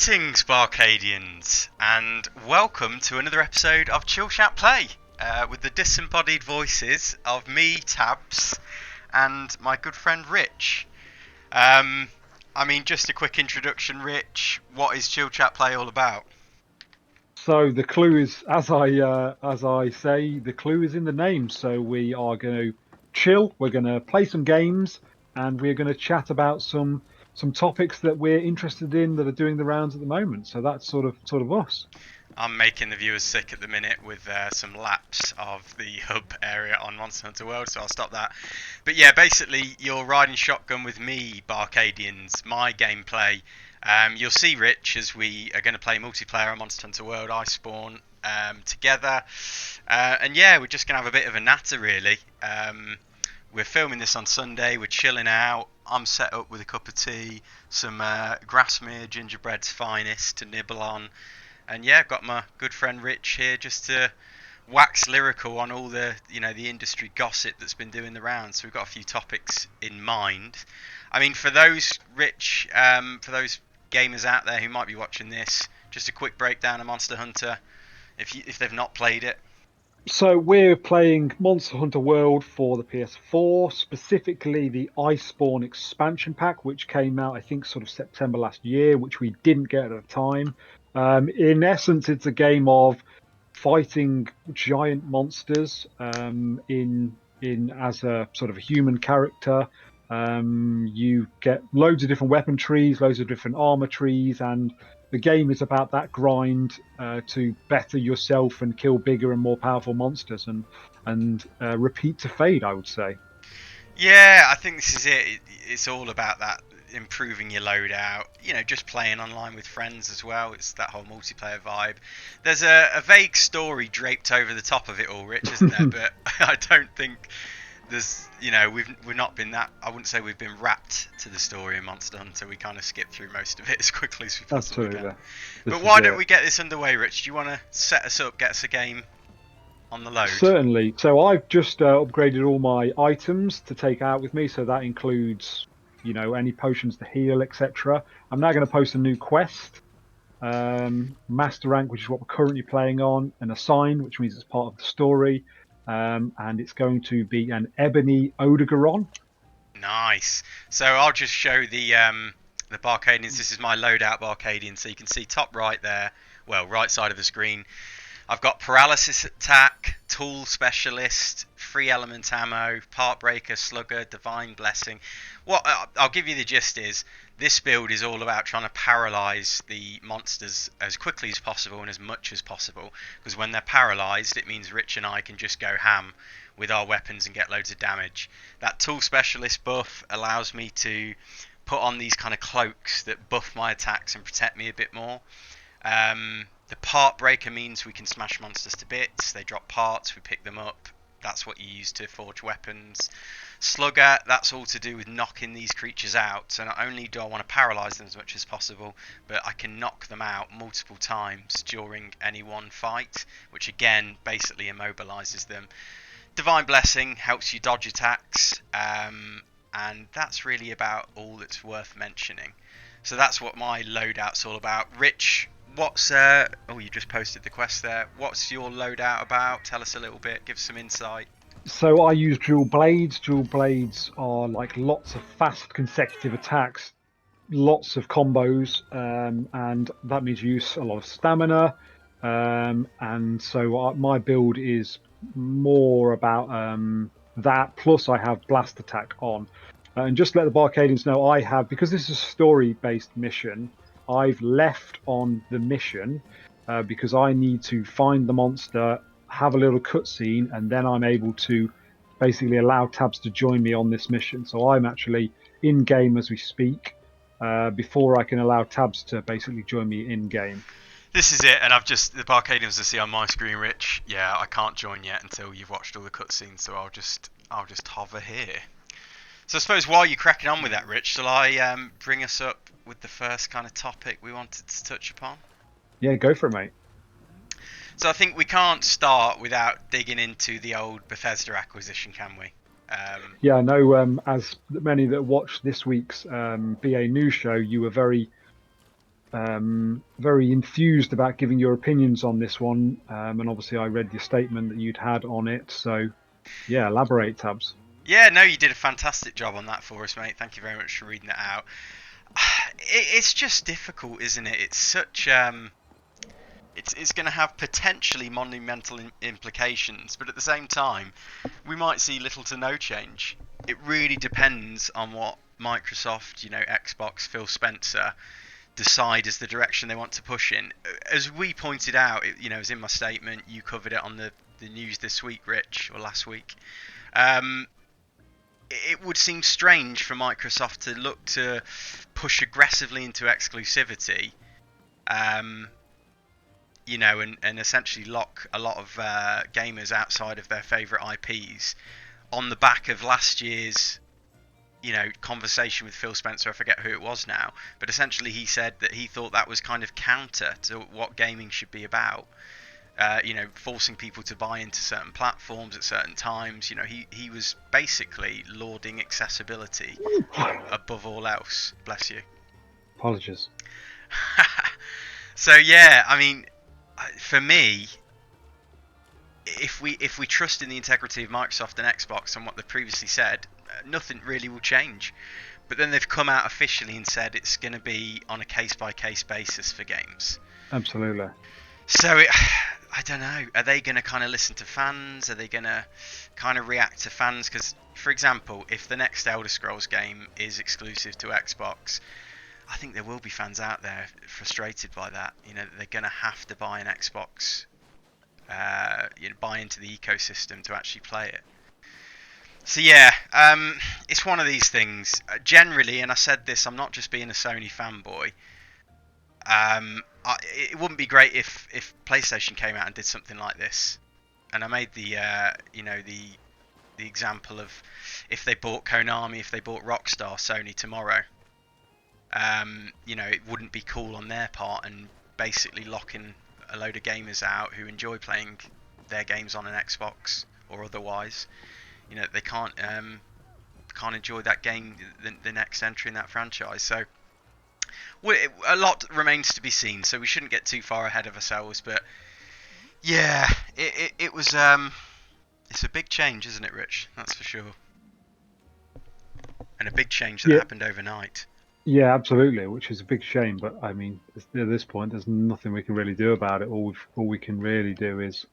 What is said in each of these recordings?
Greetings, Barcadians, and welcome to another episode of Chill Chat Play with the disembodied voices of me, Tabs, and my good friend Rich. Just a quick introduction, Rich. What is Chill Chat Play all about? So the clue is, as I say, the clue is in the name. So we are going to chill. We're going to play some games, and we're going to chat about some topics that we're interested in that are doing the rounds at the moment. So that's sort of us. I'm making the viewers sick at the minute with some laps of the hub area on Monster Hunter World, so I'll stop that. But yeah, basically, you're riding shotgun with me, Barcadians, my gameplay. You'll see Rich as we are going to play multiplayer on Monster Hunter World Icebourne together. And yeah, we're just going to have a bit of a natter, really. We're filming this on Sunday, we're chilling out. I'm set up with a cup of tea, some Grassmere gingerbread's finest to nibble on. And yeah, I've got my good friend Rich here just to wax lyrical on all the the industry gossip that's been doing the rounds. So we've got a few topics in mind. For those for those gamers out there who might be watching this, just a quick breakdown of Monster Hunter if they've not played it. So we're playing Monster Hunter World for the PS4, specifically the Iceborne expansion pack, which came out, I think, sort of September last year, which we didn't get at the time. In essence, it's a game of fighting giant monsters in as a sort of a human character. You get loads of different weapon trees, loads of different armor trees, and the game is about that grind to better yourself and kill bigger and more powerful monsters and repeat to fade, I would say. Yeah, I think this is it. It's all about that improving your loadout. Just playing online with friends as well. It's that whole multiplayer vibe. There's a vague story draped over the top of it all, Rich, isn't there? But I don't think there's we've not been that. I wouldn't say we've been wrapped to the story in Monster Hunter. We kind of skip through most of it as quickly as we possibly Absolutely. can. But why don't we get this underway, Rich? Do you want to set us up, get us a game on the load? Certainly. So I've just upgraded all my items to take out with me. So that includes, any potions to heal, etc. I'm now going to post a new quest, master rank, which is what we're currently playing on, and assign, which means it's part of the story. And it's going to be an ebony Odegaron. Nice. So I'll just show the Barcadians. This is my loadout Barcadian. So you can see top right there, well, right side of the screen. I've got paralysis attack, tool specialist, free element ammo, part breaker, slugger, divine blessing. What I'll give you the gist is this build is all about trying to paralyze the monsters as quickly as possible and as much as possible, because when they're paralyzed it means Rich and I can just go ham with our weapons and get loads of damage. That tool specialist buff allows me to put on these kind of cloaks that buff my attacks and protect me a bit more. The part breaker means we can smash monsters to bits. They drop parts, we pick them up. That's what you use to forge weapons. Slugger, that's all to do with knocking these creatures out. So not only do I want to paralyze them as much as possible, but I can knock them out multiple times during any one fight, which again basically immobilizes them. Divine blessing helps you dodge attacks, and that's really about all that's worth mentioning. So that's what my loadout's all about. Rich, what's you just posted the quest there. What's your loadout about? Tell us a little bit, give us some insight. So I use dual blades. Dual blades are like lots of fast consecutive attacks, lots of combos, and that means you use a lot of stamina. And so my build is more about that. Plus, I have blast attack on. And just to let the Barcadians know, I have, because this is a story-based mission, I've left on the mission because I need to find the monster, have a little cutscene, and then I'm able to basically allow Tabs to join me on this mission. So I'm actually in game as we speak before I can allow Tabs to basically join me in game. This is it, and the Barcadians to see on my screen, Rich. Yeah, I can't join yet until you've watched all the cutscenes, so I'll just hover here. So I suppose while you're cracking on with that, Rich, shall I bring us up with the first kind of topic we wanted to touch upon? Yeah, go for it, mate. So I think we can't start without digging into the old Bethesda acquisition, can we? Yeah, I know. As many that watched this week's BA News show, you were very very enthused about giving your opinions on this one. And obviously, I read your statement that you'd had on it. So, yeah, elaborate, Tabs. Yeah, no, you did a fantastic job on that for us, mate. Thank you very much for reading it out. It's just difficult, isn't it? It's such it's going to have potentially monumental implications, but at the same time, we might see little to no change. It really depends on what Microsoft, Xbox, Phil Spencer decide as the direction they want to push in. As we pointed out, it was in my statement. You covered it on the news this week, Rich, or last week. It would seem strange for Microsoft to look to push aggressively into exclusivity, and essentially lock a lot of gamers outside of their favourite IPs on the back of last year's, conversation with Phil Spencer. I forget who it was now, but essentially he said that he thought that was kind of counter to what gaming should be about. Forcing people to buy into certain platforms at certain times. He was basically lauding accessibility above all else. Bless you. Apologies. So yeah, I mean, for me, if we trust in the integrity of Microsoft and Xbox and what they've previously said, nothing really will change. But then they've come out officially and said it's going to be on a case-by-case basis for games. Absolutely. So I don't know. Are they going to kind of listen to fans? Are they going to kind of react to fans? Because, for example, if the next Elder Scrolls game is exclusive to Xbox, I think there will be fans out there frustrated by that. They're going to have to buy an Xbox, buy into the ecosystem to actually play it. So yeah, it's one of these things. Generally, and I said this, I'm not just being a Sony fanboy. It wouldn't be great if PlayStation came out and did something like this. And I made the example of if they bought Konami, if they bought Rockstar, Sony tomorrow. It wouldn't be cool on their part and basically locking a load of gamers out who enjoy playing their games on an Xbox or otherwise. They can't enjoy that game, the next entry in that franchise. So a lot remains to be seen, so we shouldn't get too far ahead of ourselves. But yeah, it was it's a big change, isn't it, Rich? That's for sure, and a big change that happened overnight. Yeah, absolutely, which is a big shame. But I mean, at this point, there's nothing we can really do about it. All we can really do is,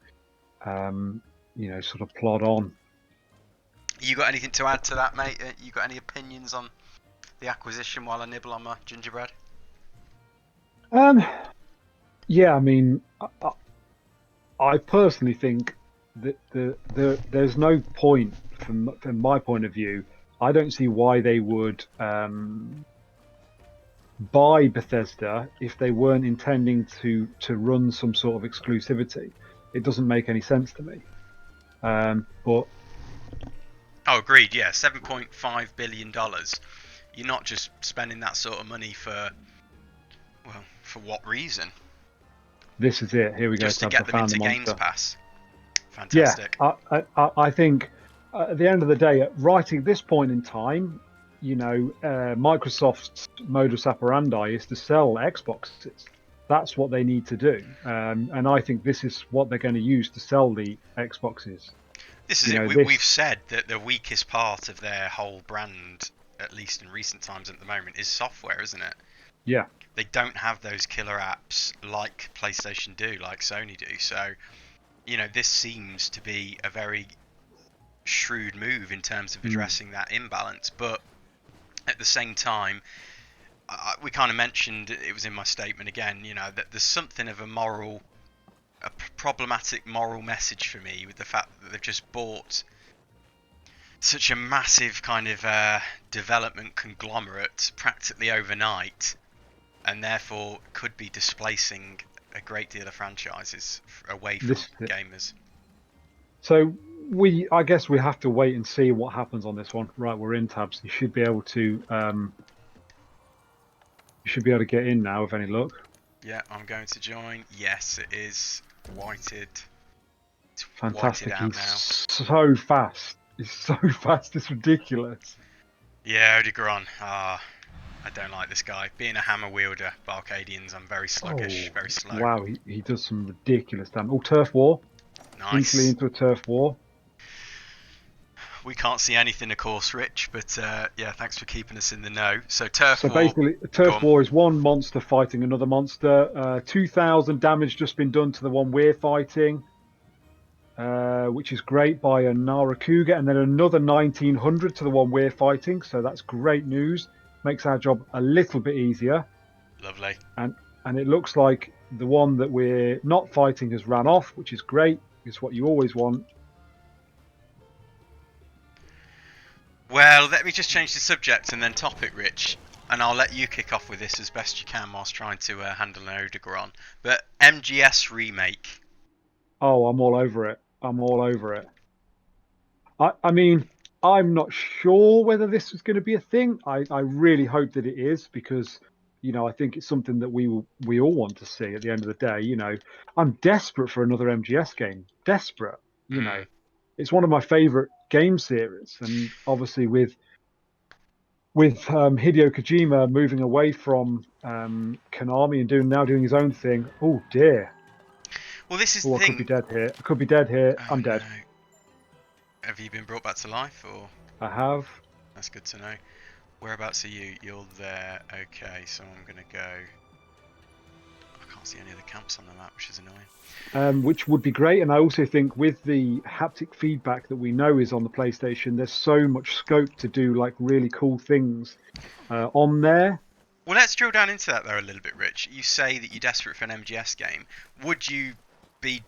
sort of plod on. You got anything to add to that, mate? You got any opinions on the acquisition while I nibble on my gingerbread? Yeah, I mean, I personally think that there's no point from my point of view. I don't see why they would buy Bethesda if they weren't intending to run some sort of exclusivity. It doesn't make any sense to me. But oh, agreed. Yeah, $7.5 billion. You're not just spending that sort of money for what reason? This is it. Here we go. Just to get them into Games Pass. Fantastic. Yeah, I think at the end of the day, right at this point in time, Microsoft's modus operandi is to sell Xboxes. That's what they need to do, and I think this is what they're going to use to sell the Xboxes. This is it. We've said that the weakest part of their whole brand, at least in recent times at the moment, is software, isn't it? Yeah. They don't have those killer apps like PlayStation do, like Sony do. So, this seems to be a very shrewd move in terms of addressing that imbalance. But at the same time, we kind of mentioned, it was in my statement again, that there's something of a problematic moral message for me with the fact that they've just bought such a massive kind of development conglomerate practically overnight, and therefore could be displacing a great deal of franchises away from gamers. So I guess we have to wait and see what happens on this one. Right, we're in, Tabs. You should be able to get in now with any luck. Yeah, I'm going to join. Yes, it is whited. It's fantastic. Whited out now. So fast. It's so fast. It's ridiculous. Yeah, Odegaard. I don't like this guy. Being a hammer wielder, Barcadians, I'm very sluggish, Oh, very slow. wow, he does some ridiculous damage. Oh, turf war. Easily Nice. into a turf war. We can't see anything, of course, Rich, but yeah, thanks for keeping us in the know. So turf So war, basically, a go turf on. war is one monster fighting another monster. 2,000 damage just been done to the one we're fighting, which is great by a Narakuga, and then another 1,900 to the one we're fighting. So that's great news. Makes our job a little bit easier. Lovely. And and it looks like the one that we're not fighting has ran off, which is great. It's what you always want. Well, let me just change the subject and then topic, Rich, and I'll let you kick off with this as best you can whilst trying to handle an Odegron. But MGS remake. Oh, I'm all over it. I'm all over it. I mean, I'm not sure whether this is going to be a thing. I really hope that it is because, I think it's something that we all want to see at the end of the day. I'm desperate for another MGS game. Desperate. You know, Mm. it's one of my favorite game series, and obviously with Hideo Kojima moving away from Konami and doing his own thing. Oh dear. Well, this is Oh, the I could be thing. dead here. I could be dead here. Oh I'm no. dead. Have you been brought back to life, or I have. that's good to know. Whereabouts are you? You're there. Okay, so I'm gonna go. I can't see any of the camps on the map, which is annoying. Which would be great. And I also think with the haptic feedback that we know is on the PlayStation, there's so much scope to do like really cool things on there. Well, let's drill down into that though a little bit, Rich. You say that you're desperate for an MGS game. Would you be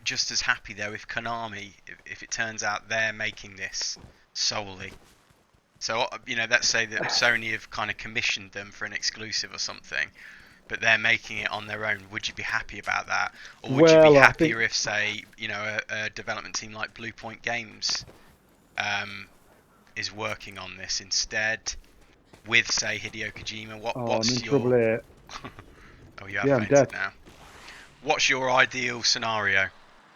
just as happy though if Konami, if it turns out they're making this solely? So let's say that Sony have kind of commissioned them for an exclusive or something, but they're making it on their own. Would you be happy about that, or would you be Well, I think happier if, say, a development team like Blue Point Games is working on this instead? With, say, Hideo Kojima, I'm in what's trouble your... here. Oh, you have Yeah, I'm dead. fainted now. What's your ideal scenario?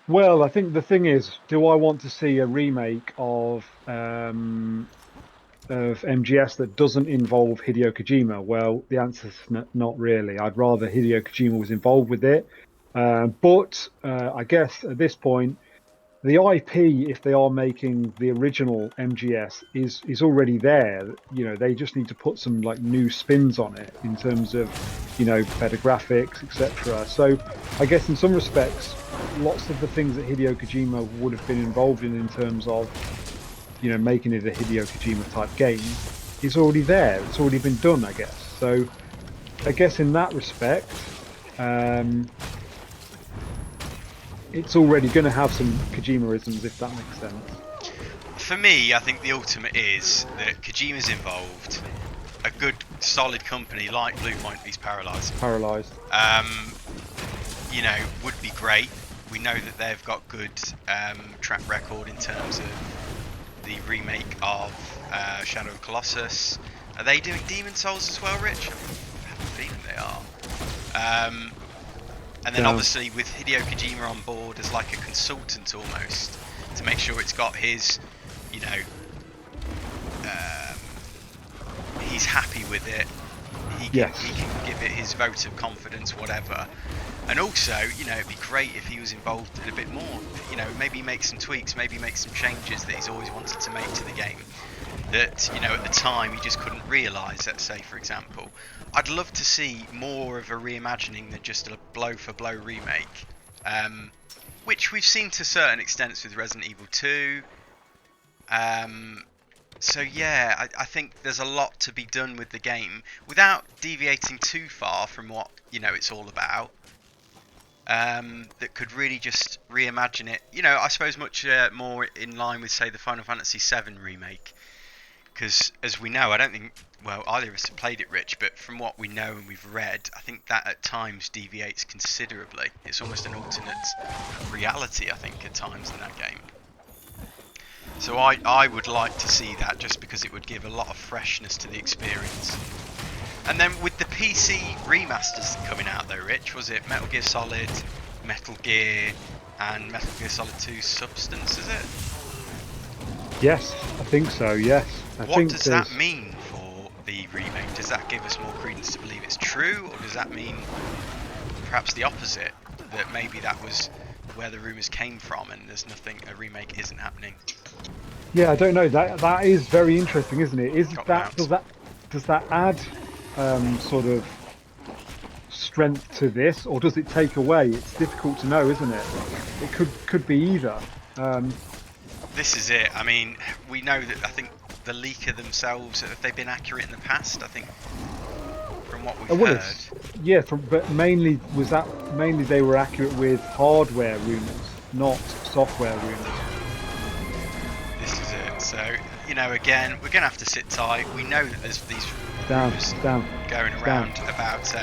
Well, I think the thing is, do I want to see a remake of MGS that doesn't involve Hideo Kojima? Well, the answer is not really. I'd rather Hideo Kojima was involved with it. But I guess at this point, the IP, if they are making the original MGS, is already there. They just need to put some like new spins on it in terms of, better graphics, etc. So I guess in some respects, lots of the things that Hideo Kojima would have been involved in terms of, making it a Hideo Kojima type game, is already there. It's already been done, I guess. So I guess in that respect, it's already going to have some Kojima-isms, if that makes sense. For me, I think the ultimate is that Kojima's involved. A good, solid company like Blue Point, he's paralysed. Paralyzed. Would be great. We know that they've got good track record in terms of the remake of Shadow of the Colossus. Are they doing Demon Souls as well, Rich? I have a feeling they are. And then obviously with Hideo Kojima on board as like a consultant almost, to make sure it's got his, he's happy with it. He can give it his vote of confidence, whatever. And also, it'd be great if he was involved in a bit more. Maybe make some tweaks, maybe make some changes that he's always wanted to make to the game. That, at the time, he just couldn't realise, let's say, for example. I'd love to see more of a reimagining than just a blow-for-blow remake. Which we've seen to certain extents with Resident Evil 2. So yeah, I think there's a lot to be done with the game without deviating too far from what it's all about. That could really just reimagine it. I suppose much more in line with, say, the Final Fantasy VII remake. Because as we know, I don't think either of us have played it, Rich. But from what we know and we've read, I think that at times deviates considerably. It's almost an alternate reality, I think, at times in that game. So I would like to see that just because it would give a lot of freshness to the experience. And then with the PC remasters coming out though, Rich, was it Metal Gear Solid, Metal Gear, and Metal Gear Solid 2 Substance, is it? Yes, I think so, yes. What does that mean for the remake, does that give us more credence to believe it's true, or does that mean perhaps the opposite, that maybe that was where the rumours came from and there's nothing, a remake isn't happening? Yeah, I don't know. That is very interesting, isn't it? Got that. Does that add sort of strength to this, or does it take away? It's difficult to know, isn't it? It could be either. This is it. I mean, we know that, I think the leaker themselves, have they been accurate in the past? I think from what we've Well, heard. yeah, but mainly they were accurate with hardware rumours, not software rumours. This is it. So, you know, again, we're going to have to sit tight. We know that there's these rumours going around about,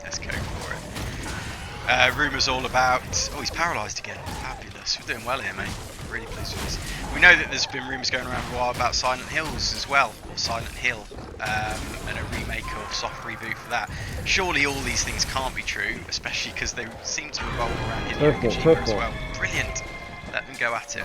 let's go for it. Rumours all about, oh, he's paralysed again. Fabulous. We're doing well here, mate. Really pleased with this. We know that there's been rumours going around for a while about Silent Hills as well, or Silent Hill, and a remake or soft reboot for that. Surely all these things can't be true, especially because they seem to revolve around Hideo Kojima as well. Brilliant. Let them go at it.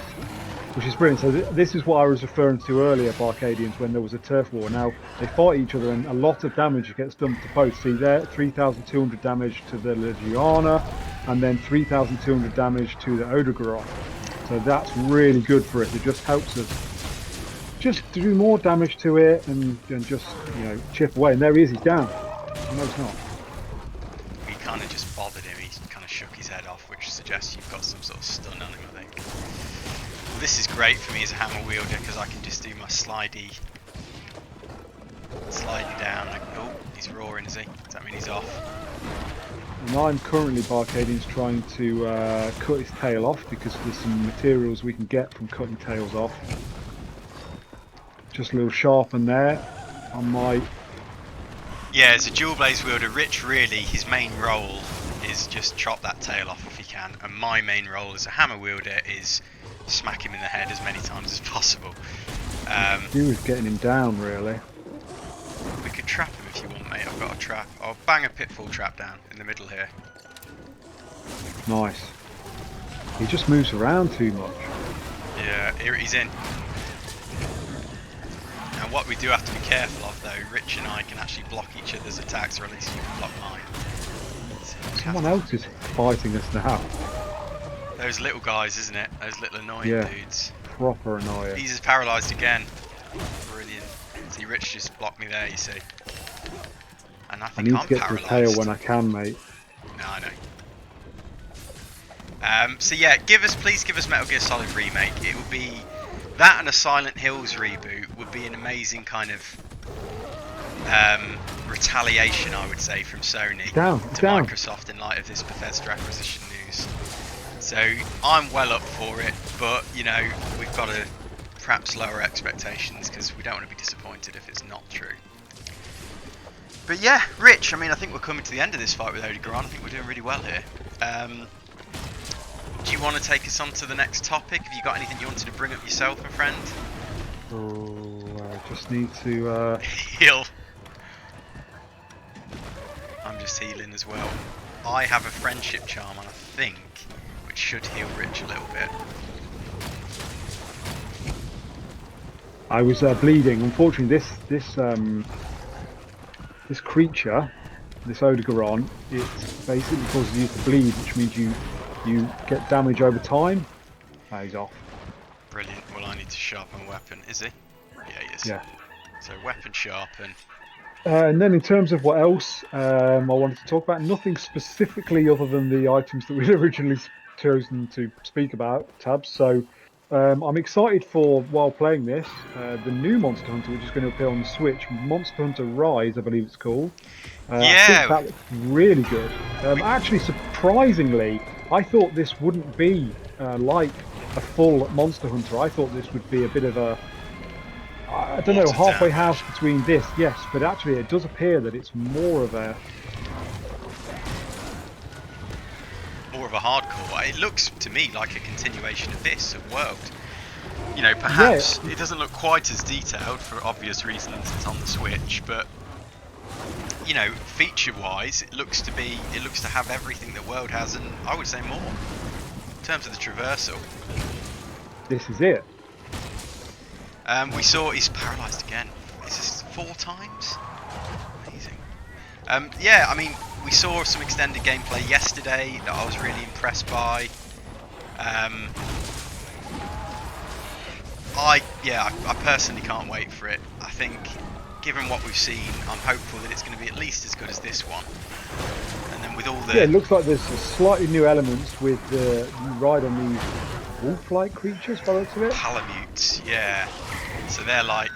Which is brilliant. So this is what I was referring to earlier, BArcadians, when there was a turf war. Now, they fight each other and a lot of damage gets done to both. See there, 3,200 damage to the Legiana, and then 3,200 damage to the Odogaron. So that's really good for it. It just helps us just to do more damage to it and just, you know, chip away. And there he is, he's down. No, he's not. We kind of just bothered him. He kind of shook his head off, which suggests you've got some sort of stun on him, I think. Well, this is great for me as a hammer wielder because I can just do my slidey down. Like, oh, he's roaring, is he? Does that mean he's off? And I'm currently, BArcadians, trying to cut his tail off because there's some materials we can get from cutting tails off. Just a little sharpen there on my... Yeah, as a dual blaze wielder, Rich really, his main role is just chop that tail off if he can, and my main role as a hammer wielder is smack him in the head as many times as possible. He was getting him down, really. We could trap him if you want, mate. I've got a trap. I'll bang a pitfall trap down in the middle here. Nice. He just moves around too much. Yeah, here he's in. And what we do have to be careful of, though, Rich and I can actually block each other's attacks, or at least you can block mine. So someone else is fighting us now. Those little guys, isn't it? Those little annoying dudes. Proper annoying. He's just paralysed again. Brilliant. See, Rich just blocked me there, you see. And I think I need I'm to get to the tail when I can, mate. No, I know. So yeah, please give us Metal Gear Solid Remake. It would be that, and a Silent Hills reboot would be an amazing kind of retaliation, I would say, from Sony to Microsoft in light of this Bethesda acquisition news. So I'm well up for it, but you know, we've got to perhaps lower expectations because we don't want to be disappointed if it's not true. But yeah, Rich, I mean, I think we're coming to the end of this fight with Odogaron. I think we're doing really well here. Do you want to take us on to the next topic? Have you got anything you wanted to bring up yourself, my friend? Oh, I just need to... heal. I'm just healing as well. I have a friendship charm on, I think, which should heal Rich a little bit. I was bleeding. Unfortunately, this creature, this Odogaron, it basically causes you to bleed, which means you get damage over time. Ah, he's off. Brilliant. Well, I need to sharpen a weapon. Is he? Yeah, he is. Yeah. So weapon sharpen. And then in terms of what else I wanted to talk about, nothing specifically other than the items that we'd originally chosen to speak about, Tabs. So I'm excited for, while playing this, the new Monster Hunter, which is going to appear on the Switch, Monster Hunter Rise, I believe it's called. Yeah. I think that looks really good. Actually, surprisingly, I thought this wouldn't be like a full Monster Hunter. I thought this would be a bit of a, I don't know, halfway house between this, yes, but actually it does appear that it's more of a hardcore. It looks to me like a continuation of this, of World. You know, perhaps it doesn't look quite as detailed for obvious reasons. It's on the Switch, but you know, feature-wise, it looks to have everything that World has, and I would say more in terms of the traversal. This is it. We saw he's paralysed again. He's just 4 times. Amazing. Yeah, I mean, we saw some extended gameplay yesterday that I was really impressed by. I personally can't wait for it. I think, given what we've seen, I'm hopeful that it's going to be at least as good as this one. And then with all the... Yeah, it looks like there's slightly new elements with you ride on these wolf-like creatures by the looks of it. Palamutes, yeah. So they're like...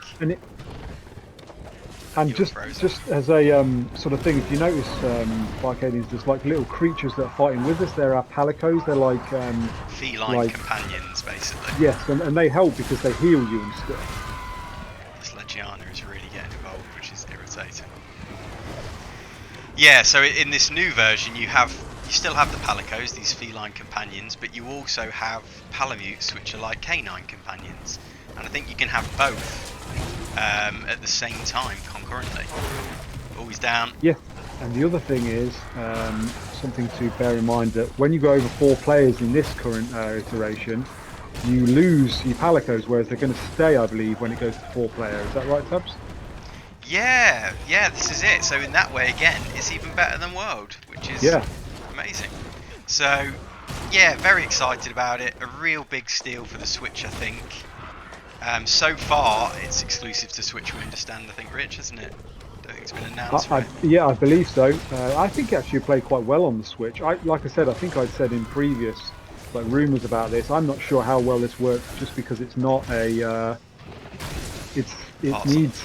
And just as a sort of thing, if you notice, Barcadians, there's like little creatures that are fighting with us. There are palicos. They're like feline companions, basically. Yes, and they help because they heal you and stuff. This Legiana is really getting involved, which is irritating. Yeah, so in this new version, you still have the palicos, these feline companions, but you also have palamutes, which are like canine companions, and I think you can have both. At the same time, concurrently. Always down. Yeah, and the other thing is something to bear in mind, that when you go over 4 players in this current iteration, you lose your palicos, whereas they're going to stay, I believe, when it goes to 4 players. Is that right, Tubbs? Yeah, this is it. So in that way, again, it's even better than World, which is amazing. So, yeah, very excited about it. A real big steal for the Switch, I think. So far, it's exclusive to Switch, we understand, I think, Rich, isn't it? I don't think it's been announced. Yeah, I believe so. I think it actually played quite well on the Switch. Like I said, I think I'd said in previous rumours about this. I'm not sure how well this works, just because it's not a... it needs...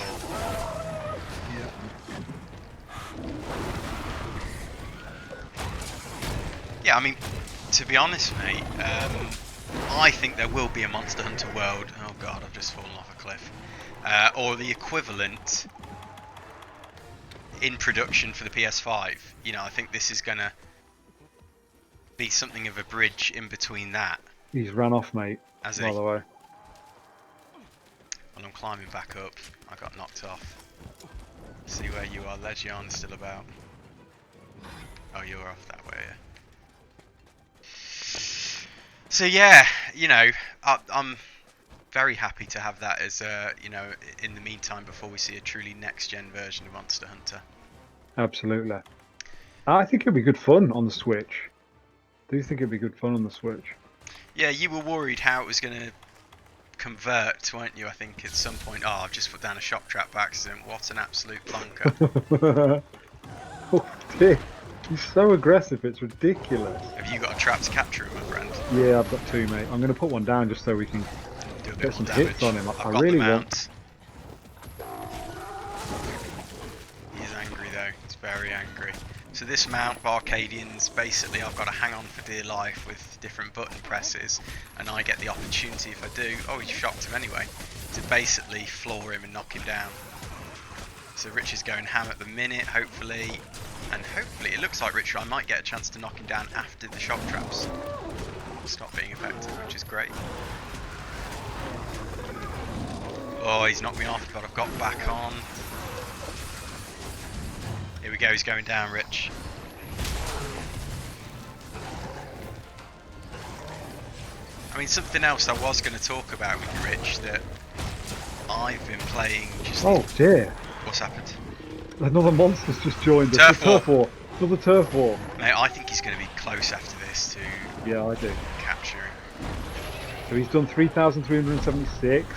Yeah, I mean, to be honest, mate, I think there will be a Monster Hunter World. Oh god, I've just fallen off a cliff. Or the equivalent in production for the PS5. You know, I think this is going to be something of a bridge in between that. He's run off, mate, by the way. Well, I'm climbing back up. I got knocked off. See where you are. Legion's still about. Oh, you're off that way, yeah. So yeah, you know, I'm very happy to have that as you know, in the meantime, before we see a truly next-gen version of Monster Hunter. Absolutely. I think it'd be good fun on the Switch. Do you think it'd be good fun on the Switch? Yeah, you were worried how it was going to convert, weren't you? I think at some point. Oh, I've just put down a shock trap by accident. What an absolute plonker. Oh dear. He's so aggressive, it's ridiculous. Have you got a trap to capture him, my friend? Yeah, I've got 2, mate. I'm going to put one down just so we can do a bit get some damage. hits on him. I really want. He's angry though. He's very angry. So this mount, Barcadians, basically I've got to hang on for dear life with different button presses, and I get the opportunity if I do. Oh, he shocked him anyway. To basically floor him and knock him down. So Rich is going ham at the minute, hopefully. And hopefully, it looks like Richard, I might get a chance to knock him down after the shock traps stop being effective, which is great. Oh, he's knocked me off, but I've got back on. Here we go, he's going down, Rich. I mean, something else I was going to talk about with you, Rich, that I've been playing just... Oh dear. What's happened? Another monster's just joined us. Turf war. Another turf war. Mate, I think he's going to be close after this to I do. capturing. So he's done 3,376.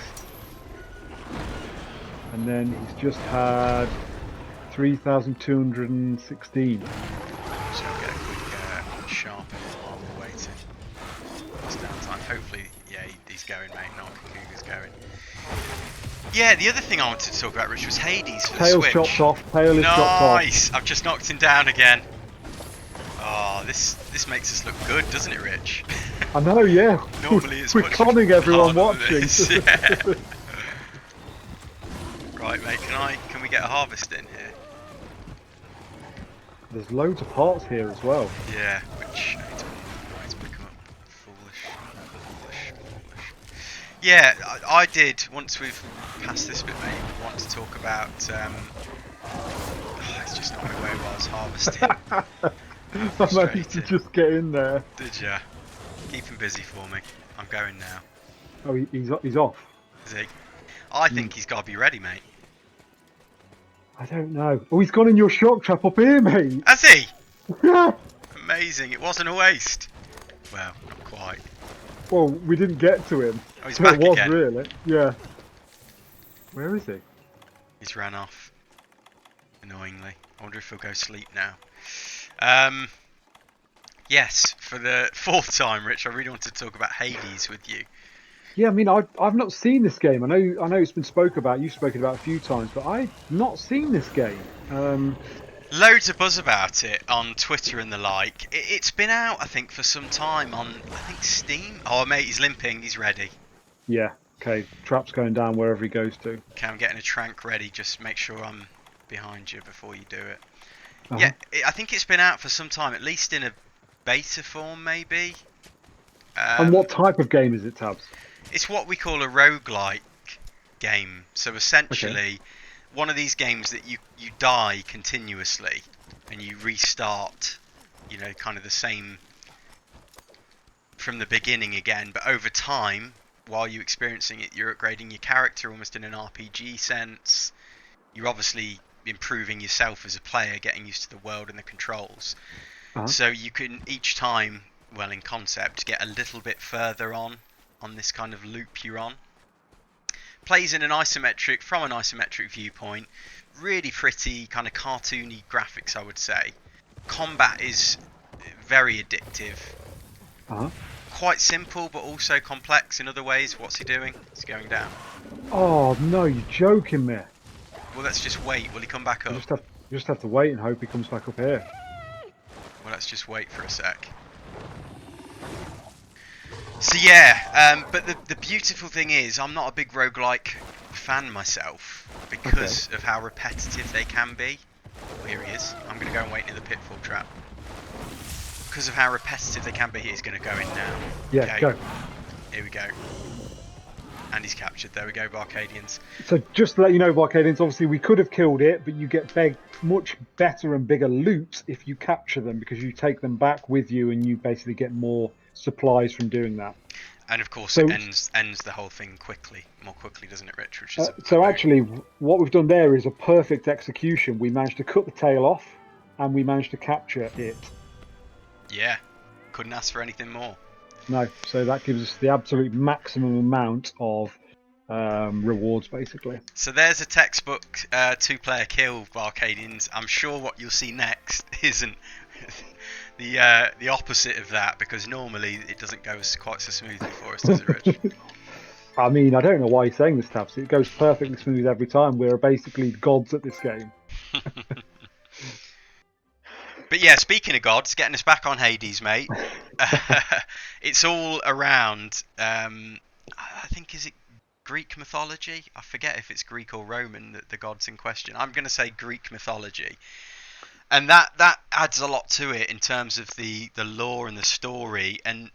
And then he's just had 3,216. So I'll get a quick sharpen while we're waiting. It's downtime. Hopefully, yeah, he's going, mate. No, Cougar's going. Yeah, the other thing I wanted to talk about, Rich, was Hades for the Tail's Switch. chopped off. Tail is chopped off. Nice! I've just knocked him down again. Oh, this makes us look good, doesn't it, Rich? I know, yeah. Normally it's We're much conning everyone harder than watching. this, yeah. Right, mate. Can we get a harvest in here? There's loads of parts here as well. Yeah, which I need to pick them up. Foolish. Yeah, I did. Once we've passed this bit, mate, want to talk about. It's just not where I was harvesting. I managed to just get in there. Did ya? Keep him busy for me. I'm going now. Oh, he's off. Is he? I think he's got to be ready, mate. I don't know. Oh, he's gone in your shock trap up here, mate. Has he? Yeah. Amazing. It wasn't a waste. Well, not quite. Well, we didn't get to him, Oh, he's so it back was again. really. Yeah. Where is he? He's ran off. Annoyingly. I wonder if he'll go sleep now. Um, yes, for the fourth time, Rich, I really want to talk about Hades with you. Yeah, I mean, I've not seen this game. I know it's been spoken about. You've spoken about it a few times, but I've not seen this game. Loads of buzz about it on Twitter and the like. It's been out, I think, for some time on, I think, Steam. Oh, mate, he's limping. He's ready. Yeah. Okay. Trap's going down wherever he goes to. Okay, I'm getting a trank ready. Just make sure I'm behind you before you do it. Uh-huh. Yeah, I think it's been out for some time, at least in a beta form, maybe. And what type of game is it, Tabs? It's what we call a roguelike game. So Okay. essentially, one of these games that you die continuously and you restart, you know, kind of the same from the beginning again, but over time, while you're experiencing it, you're upgrading your character almost in an RPG sense. You're obviously improving yourself as a player, getting used to the world and the controls. Uh-huh. So you can each time, well, in concept, get a little bit further on this kind of loop you're on. Plays in an isometric, from an isometric viewpoint. Really pretty, kind of cartoony graphics, I would say. Combat is very addictive. Uh-huh. Quite simple, but also complex in other ways. What's he doing? He's going down. Oh no, you're joking me. Well, let's just wait. Will he come back up? You just have to wait and hope he comes back up here. Well, let's just wait for a sec. So yeah, but the beautiful thing is, I'm not a big roguelike fan myself because of how repetitive they can be. Oh, here he is. I'm going to go and wait near the pitfall trap. Because of how repetitive they can be, he's going to go in now. Yeah, Okay. go. Here we go. And he's captured. There we go, BArcadians. So just to let you know, BArcadians, obviously we could have killed it, but you get much better and bigger loot if you capture them because you take them back with you and you basically get more supplies from doing that. And of course, So, it ends the whole thing more quickly, doesn't it, Rich? Which is so actually, what we've done there is a perfect execution. We managed to cut the tail off, and we managed to capture it. Yeah, couldn't ask for anything more. No, so that gives us the absolute maximum amount of rewards, basically. So there's a textbook two-player kill, BArcadians. I'm sure what you'll see next isn't the opposite of that, because normally it doesn't go quite so smoothly for us, does it, Rich? I mean, I don't know why you're saying this, Tabs. It goes perfectly smooth every time. We're basically gods at this game. But yeah, speaking of gods, getting us back on Hades, mate. It's all around. I think, is it Greek mythology? I forget if it's Greek or Roman, the gods in question. I'm going to say Greek mythology. And that adds a lot to it in terms of the lore and the story. And,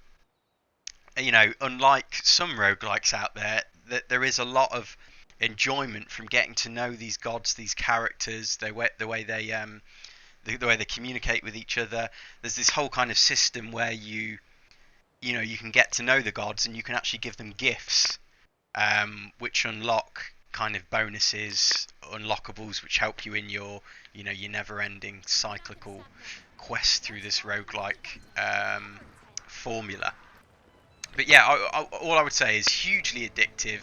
you know, unlike some roguelikes out there, there is a lot of enjoyment from getting to know these gods, these characters, the way they communicate with each other. There's this whole kind of system where you can get to know the gods and you can actually give them gifts, which unlock kind of bonuses, unlockables, which help you in your never-ending cyclical quest through this roguelike formula. But yeah, all I would say is hugely addictive.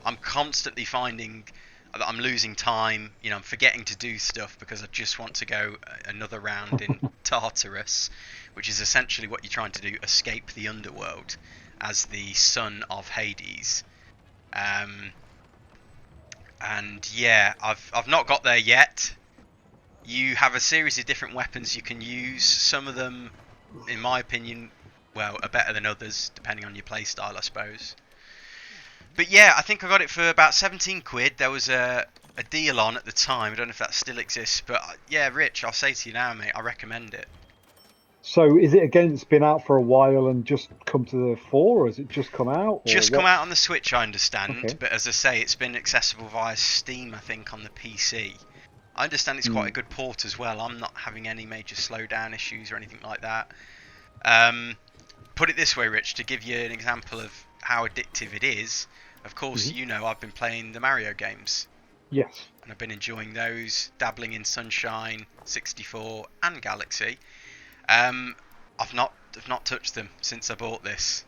I'm constantly finding that I'm losing time. You know, I'm forgetting to do stuff because I just want to go another round in Tartarus, which is essentially what you're trying to do: escape the underworld as the son of Hades. And yeah, I've not got there yet. You have a series of different weapons you can use. Some of them, in my opinion, well, are better than others, depending on your playstyle, I suppose. But yeah, I think I got it for about 17 quid. There was a deal on at the time. I don't know if that still exists. But yeah, Rich, I'll say to you now, mate, I recommend it. So is it again? It's been out for a while and just come to the fore, or has it just come out? Just come out on the Switch, I understand. Okay. But as I say, it's been accessible via Steam, I think, on the PC. I understand it's quite a good port as well. I'm not having any major slowdown issues or anything like that. Put it this way, Rich, to give you an example of how addictive it is. Of course, you know I've been playing the Mario games. Yes. and I've been enjoying those, dabbling in Sunshine, 64, and Galaxy. Um, I've not touched them since I bought this.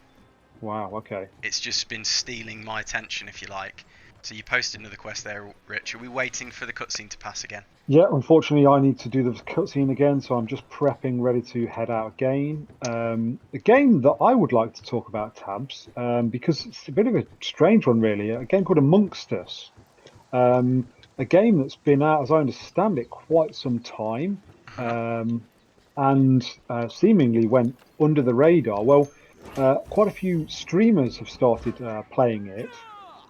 Wow. Okay. It's just been stealing my attention, if you like. So you posted another quest there, Rich. Are we waiting for the cutscene to pass again? Yeah, unfortunately, I need to do the cutscene again, so I'm just prepping, ready to head out again. A game that I would like to talk about, Tabs, because it's a bit of a strange one, really. A game called Amongst Us. A game that's been out, as I understand it, quite some time, Uh-huh. um, and seemingly went under the radar. Well, quite a few streamers have started playing it,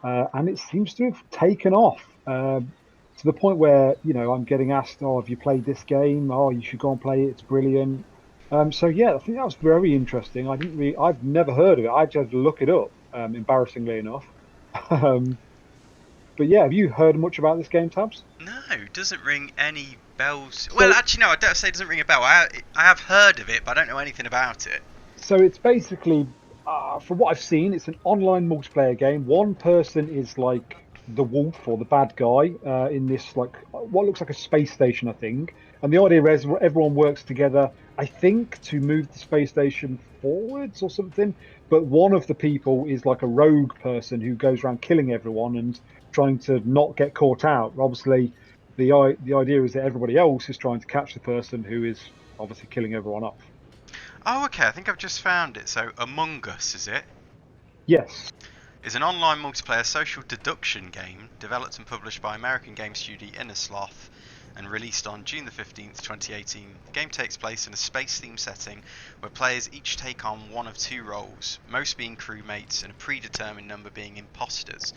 and it seems to have taken off to the point where, I'm getting asked, "Oh, have you played this game? Oh, you should go and play it. It's brilliant." So yeah, I think that was very interesting. I've never heard of it. I just had to look it up, embarrassingly enough. Um, but yeah, have you heard much about this game, Tabs? No, doesn't ring any bells. Well, So, actually, no, I don't say it doesn't ring a bell. I have heard of it, but I don't know anything about it. so it's basically, from what I've seen, it's an online multiplayer game. One person is like the wolf or the bad guy in this like what looks like a space station, I think. And the idea is everyone works together, I think, to move the space station forwards or something. But one of the people is like a rogue person who goes around killing everyone and trying to not get caught out. Obviously, the idea is that everybody else is trying to catch the person who is obviously killing everyone off. Oh, okay, I think I've just found it. So, Among Us, is it? Yes. Is an online multiplayer social deduction game developed and published by American game studio Innersloth and released on June the 15th, 2018. The game takes place in a space-themed setting where players each take on one of two roles, most being crewmates and a predetermined number being imposters.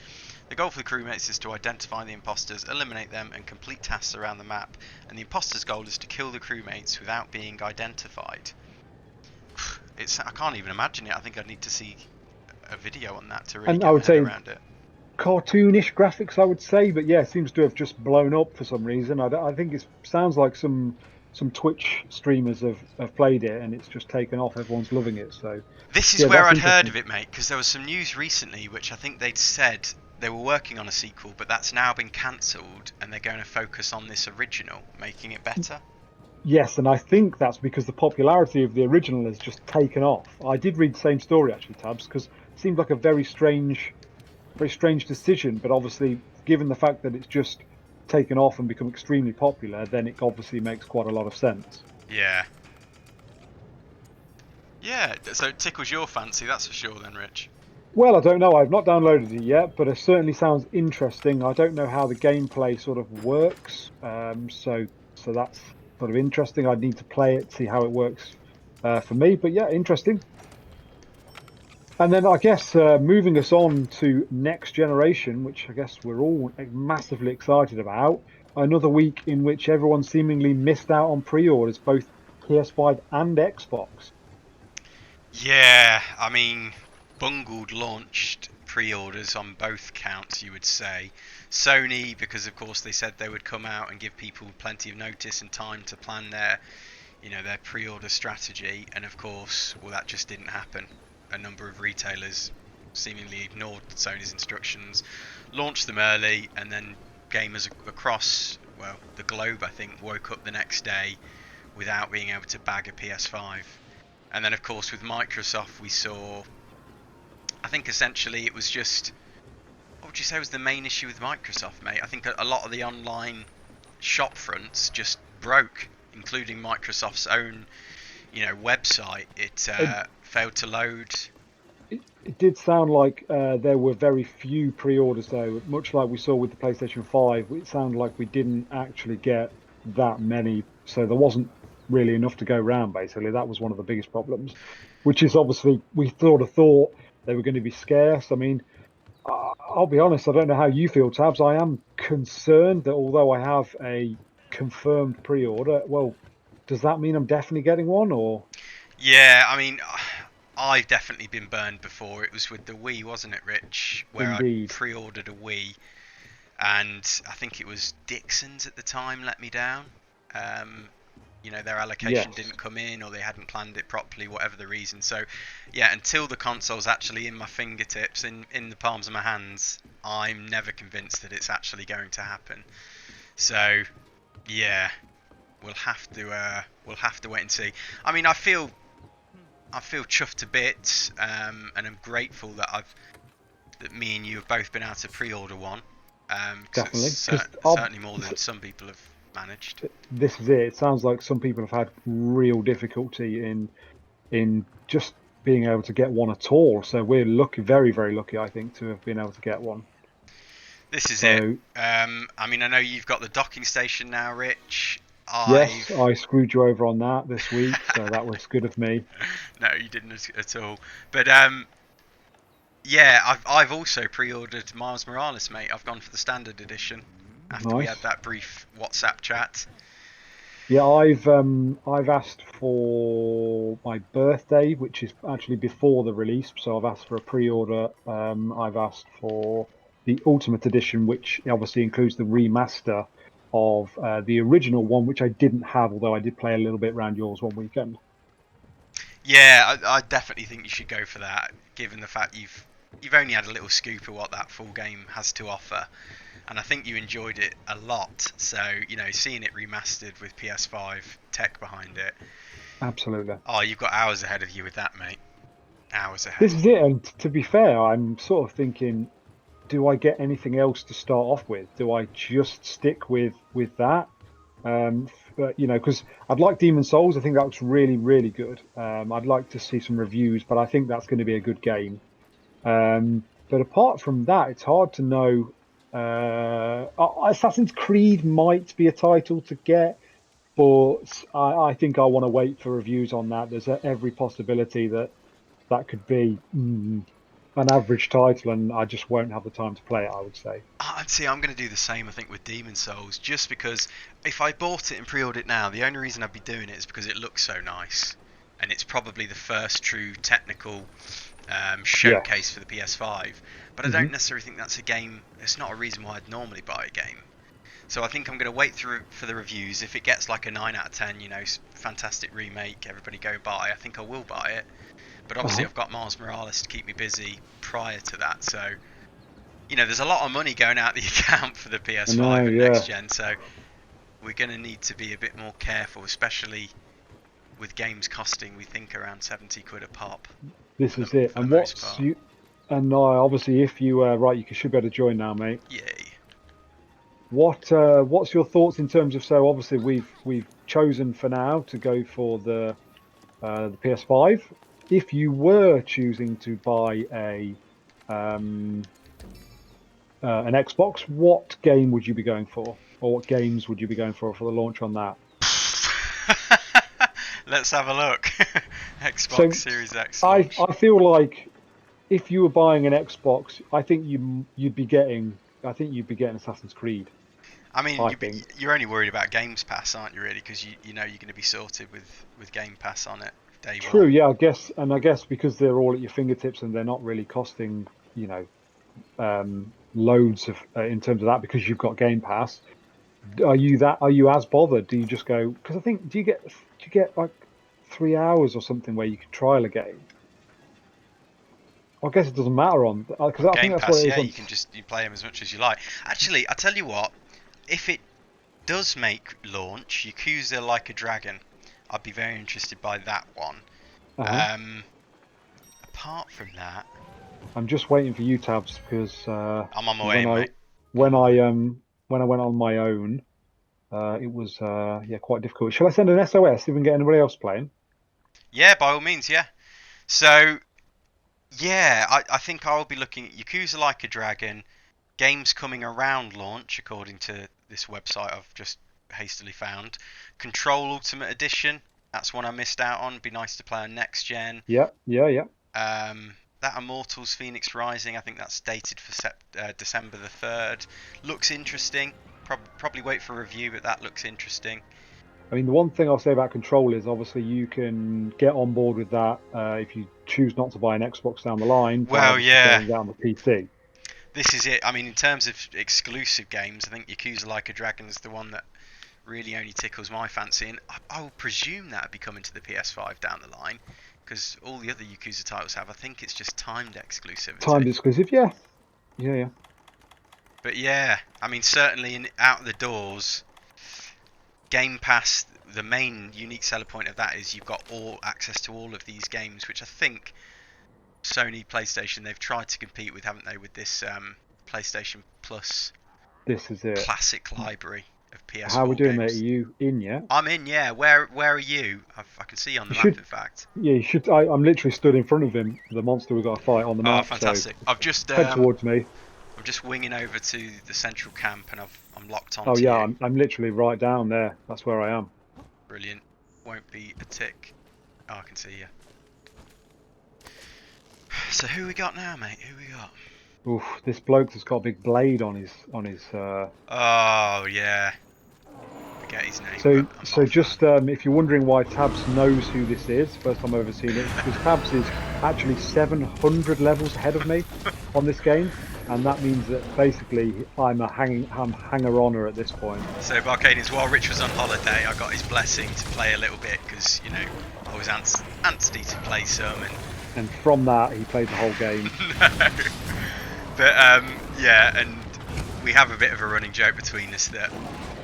The goal for the crewmates is to identify the imposters, eliminate them, and complete tasks around the map, and the imposters' goal is to kill the crewmates without being identified. I can't even imagine it. I think I'd need to see a video on that to really And I get my would head say around it. cartoonish graphics, I would say, but yeah, it seems to have just blown up for some reason. I think it sounds like some Twitch streamers have played it and it's just taken off. Everyone's loving it. So This is yeah, where that's I'd heard interesting. of it, mate, because there was some news recently which I think they'd said they were working on a sequel, but that's now been cancelled and they're going to focus on this original, making it better. Yes, and I think that's because the popularity of the original has just taken off. I did read the same story actually, Tabs, because it seemed like a very strange decision, but obviously, given the fact that it's just taken off and become extremely popular, then it obviously makes quite a lot of sense. Yeah. Yeah, so it tickles your fancy, that's for sure then, Rich. Well, I don't know. I've not downloaded it yet, but it certainly sounds interesting. I don't know how the gameplay sort of works, so that's sort of interesting. I'd need to play it, see how it works for me. But yeah, interesting. And then I guess moving us on to next generation, which I guess we're all massively excited about. Another week in which everyone seemingly missed out on pre-orders, both PS5 and Xbox. Yeah, I mean, bungled launched pre-orders on both counts, you would say. Sony, because of course they said they would come out and give people plenty of notice and time to plan their pre-order strategy, and of course, well, that just didn't happen. A number of retailers seemingly ignored Sony's instructions, launched them early, and then gamers across, well, the globe, I think, woke up the next day without being able to bag a PS5. And then, of course, with Microsoft, we saw. I think essentially it was just. What would you say was the main issue with Microsoft, mate? I think a lot of the online shop fronts just broke, including Microsoft's own, website. It It, failed to load. it did sound like there were very few pre-orders, though, much like we saw with the PlayStation 5. It sounded like we didn't actually get that many, so there wasn't really enough to go around, basically. That was one of the biggest problems, which is obviously we sort of thought they were going to be scarce. I mean, I'll be honest, I don't know how you feel, Tabs. I am concerned that although I have a confirmed pre-order, well, does that mean I'm definitely getting one or Yeah, I mean, I've definitely been burned before. It was with the Wii, wasn't it, Rich? Where I indeed? pre-ordered a Wii, and I think it was Dixon's at the time let me down. Um, their allocation Yes, didn't come in or they hadn't planned it properly, whatever the reason. So yeah, until the console's actually in my fingertips, in the palms of my hands, I'm never convinced that it's actually going to happen. So yeah, we'll have to wait and see. I mean, I feel chuffed to bits, and I'm grateful that me and you have both been able to pre-order one, because it's definitely. Because certainly more than some people have managed. this is it. It sounds like some people have had real difficulty in just being able to get one at all. So we're lucky, very, very lucky, I think, to have been able to get one. This is it. So I mean, I know you've got the docking station now, Rich. yes, I've I screwed you over on that this week, so that was good of me. No, you didn't at all. But yeah, I've also pre-ordered Miles Morales, mate. I've gone for the standard edition after we had Nice. that brief WhatsApp chat. Yeah, I've asked for my birthday, which is actually before the release, so I've asked for a pre-order. I've asked for the Ultimate Edition, which obviously includes the remaster of the original one, which I didn't have, although I did play a little bit around yours one weekend. Yeah, I definitely think you should go for that, given the fact you've only had a little scoop of what that full game has to offer, and I think you enjoyed it a lot. So seeing it remastered with PS5 tech behind it, Absolutely. oh, you've got hours ahead of you with that, mate. Hours This ahead. is it, and to be fair, I'm sort of thinking, do I get anything else to start off with? Do I just stick with that? Because I'd like Demon Souls. I think that looks really, really good. I'd like to see some reviews, but I think that's going to be a good game. But apart from that, it's hard to know. Assassin's Creed might be a title to get, but I think I want to wait for reviews on that. There's every possibility that that could be an average title, and I just won't have the time to play it, I would say. I'd say I'm going to do the same, I think, with Demon Souls, just because if I bought it and pre-ordered it now, the only reason I'd be doing it is because it looks so nice. And it's probably the first true technical showcase Yes. for the PS5. But I Hmm. don't necessarily think that's a game, it's not a reason why I'd normally buy a game. So I think I'm going to wait through for the reviews. If it gets like a 9 out of 10, fantastic remake, everybody go buy, I think I will buy it. But obviously Uh-huh. I've got Miles Morales to keep me busy prior to that, so there's a lot of money going out the account for the I know, PS5 and next yeah. gen, so we're going to need to be a bit more careful, especially with games costing, we think, around 70 quid a pop This is it. for the And most what's part. you? And obviously, if you right, you should be able to join now, mate. Yay. What's your thoughts in terms of? So obviously, we've chosen for now to go for the PS5. If you were choosing to buy um, an Xbox, what game would you be going for, or what games would you be going for the launch on that? Let's have a look. Xbox So Series X I launch. I feel like if you were buying an Xbox, I think you'd be getting Assassin's Creed. I mean, I think. you're only worried about Games Pass, aren't you, really? Because you know you're going to be sorted with Game Pass on it day True, one. yeah, I guess because they're all at your fingertips and they're not really costing, loads of in terms of that because you've got Game Pass. Are you as bothered? Do you just go? Because I think do you get like 3 hours or something where you can trial a game? I guess it doesn't matter on because On I think Game that's what Pass, it is yeah, on. you play them as much as you like. Actually, I tell you what, if it does make launch Yakuza Like a Dragon, I'd be very interested by that one. Uh-huh. Um, Apart from that, I'm just waiting for you tabs because I'm on my way, when I mate. I'm when on my way. I when I went on my own, it was yeah, quite difficult. Shall I send an SOS if we can get anybody else playing? Yeah, by all means, yeah. So, yeah, I think I'll be looking at Yakuza Like a Dragon, games coming around launch, according to this website I've just hastily found. Control Ultimate Edition, that's one I missed out on. Be nice to play on next gen. Yeah, yeah, yeah. That Immortals Phoenix Rising, I think that's dated for December the 3rd. Looks interesting. Probably wait for a review, but that looks interesting. I mean, the one thing I'll say about Control is obviously you can get on board with that if you choose not to buy an Xbox down the line by Well, obviously yeah, getting that on the PC. this is it. I mean, in terms of exclusive games, I think Yakuza Like a Dragon is the one that really only tickles my fancy, and I will presume that would be coming to the PS5 down the line, because all the other Yakuza titles have. I think it's just timed exclusivity. Timed exclusive, yeah. Yeah. But yeah, I mean, certainly out of the doors, Game Pass, the main unique seller point of that is you've got all access to all of these games, which I think Sony PlayStation, they've tried to compete with, haven't they, with this PlayStation Plus This is it. classic library of PS4 How are we doing, mate? Are games. you in yet? I'm in, yeah. Where are you? I can see you on the You map, should. in fact. Yeah, you should. I'm literally stood in front of him, the monster we've got to fight on the Oh, map. fantastic! So I've just head towards me. I'm just winging over to the central camp, and I'm locked Oh onto yeah, you. I'm literally right down there. That's where I am. Brilliant. Won't be a tick. Oh, I can see you. So who we got now, mate? Who we got? Oof, this bloke has got a big blade on his Oh yeah. Forget his name. So But I'm not a just fan. if you're wondering why Tabs knows who this is, first time I've ever seen it, because Tabs is actually 700 levels ahead of me on this game, and that means that basically I'm hanger-oner at this point. So BArcadians, while Rich was on holiday, I got his blessing to play a little bit because I was antsy to play some And from that, he played the whole game. No. But yeah, and we have a bit of a running joke between us that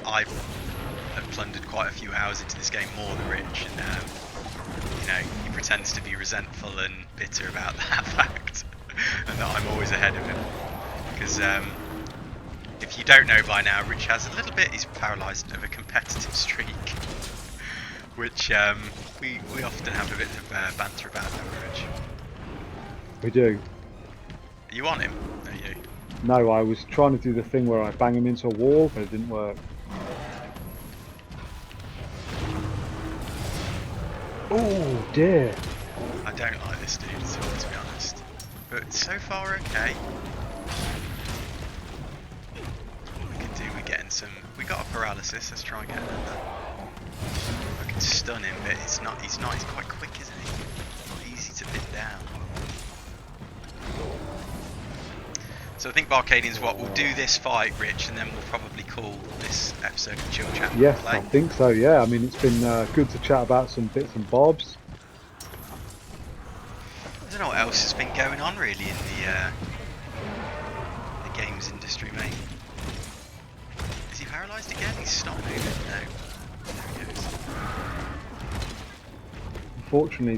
I have plundered quite a few hours into this game more than Rich, and he pretends to be resentful and bitter about that fact, and that I'm always ahead of him. Because if you don't know by now, Rich has a little bit. He's paralysed of a competitive streak, which we often have a bit of banter about, don't we, Rich? We do. Are you on him? Are you? No, I was trying to do the thing where I bang him into a wall, but it didn't work. Oh dear. I don't like this dude at all, to be honest. But so far, okay. What we can do, we're getting some. We got a paralysis. Let's try and get another. I can stun him, but he's not. He's quite quick, isn't he? Not easy to pin down. So I think BArcadians, what we'll do this fight, Rich, and then we'll probably call this episode of Chill Chat. Yes, Play. I think so. Yeah, I mean it's been good to chat about some bits and bobs. I don't know what else has been going on really in the games industry, mate. Is he paralysed again? He's stopped moving. No. There he goes. Unfortunately,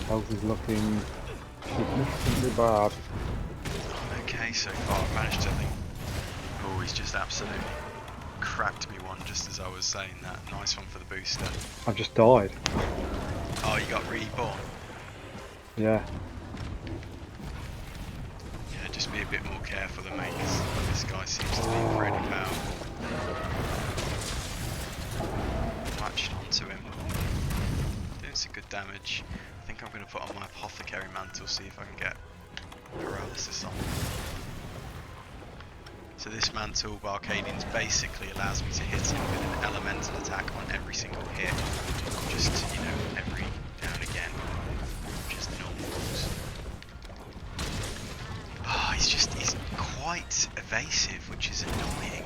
health is looking significantly bad. I'm okay so far. I've managed to think. Oh, he's just absolutely cracked me one just as I was saying that. Nice one for the booster. I've just died. Oh, you got reborn. Yeah. Yeah, just be a bit more careful than me, because this guy seems to be pretty powerful. Latched onto him. Doing some good damage. I think I'm going to put on my apothecary mantle, see if I can get paralysis on. So this mantle, BArcadians, basically allows me to hit him with an elemental attack on every single hit. Just, every now and again. Just the normal rules. Oh, he's quite evasive, which is annoying.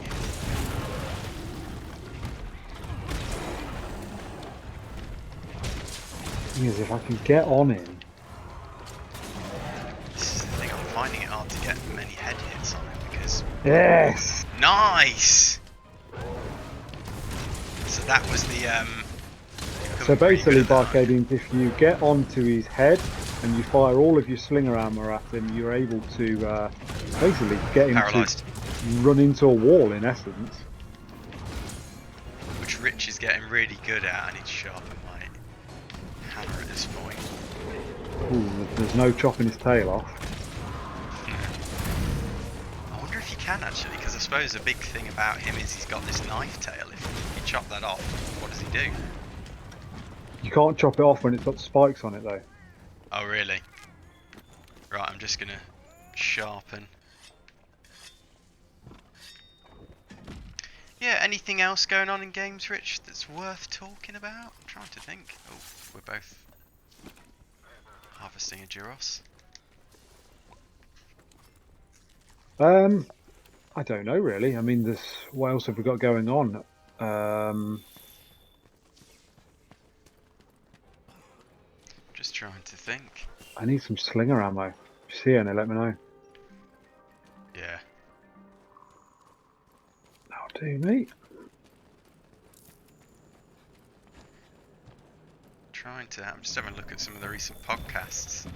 Thing is, if I can get on him. This is the thing, I'm finding it hard to get many head hits on him because... Yes! Nice! So that was the... So basically, BArcadians, if you get onto his head and you fire all of your slinger ammo at him, you're able to basically get him Paralysed. to run into a wall, in essence. Which Rich is getting really good at. I need to sharpen my hammer at this point. Ooh, there's no chopping his tail off. I wonder if you can actually, because I suppose a big thing about him is he's got this knife tail. If you chop that off, what does he do? You can't chop it off when it's got spikes on it, though. Oh really? Right, I'm just gonna sharpen. Yeah, anything else going on in games, Rich, that's worth talking about? I'm trying to think. Oh, we're both harvesting a Gyros. I don't know really. I mean, there's what else have we got going on? Just trying to think. I need some slinger ammo. If you see any, let me know. Yeah. That'll do, mate. I'm just having a look at some of the recent podcasts.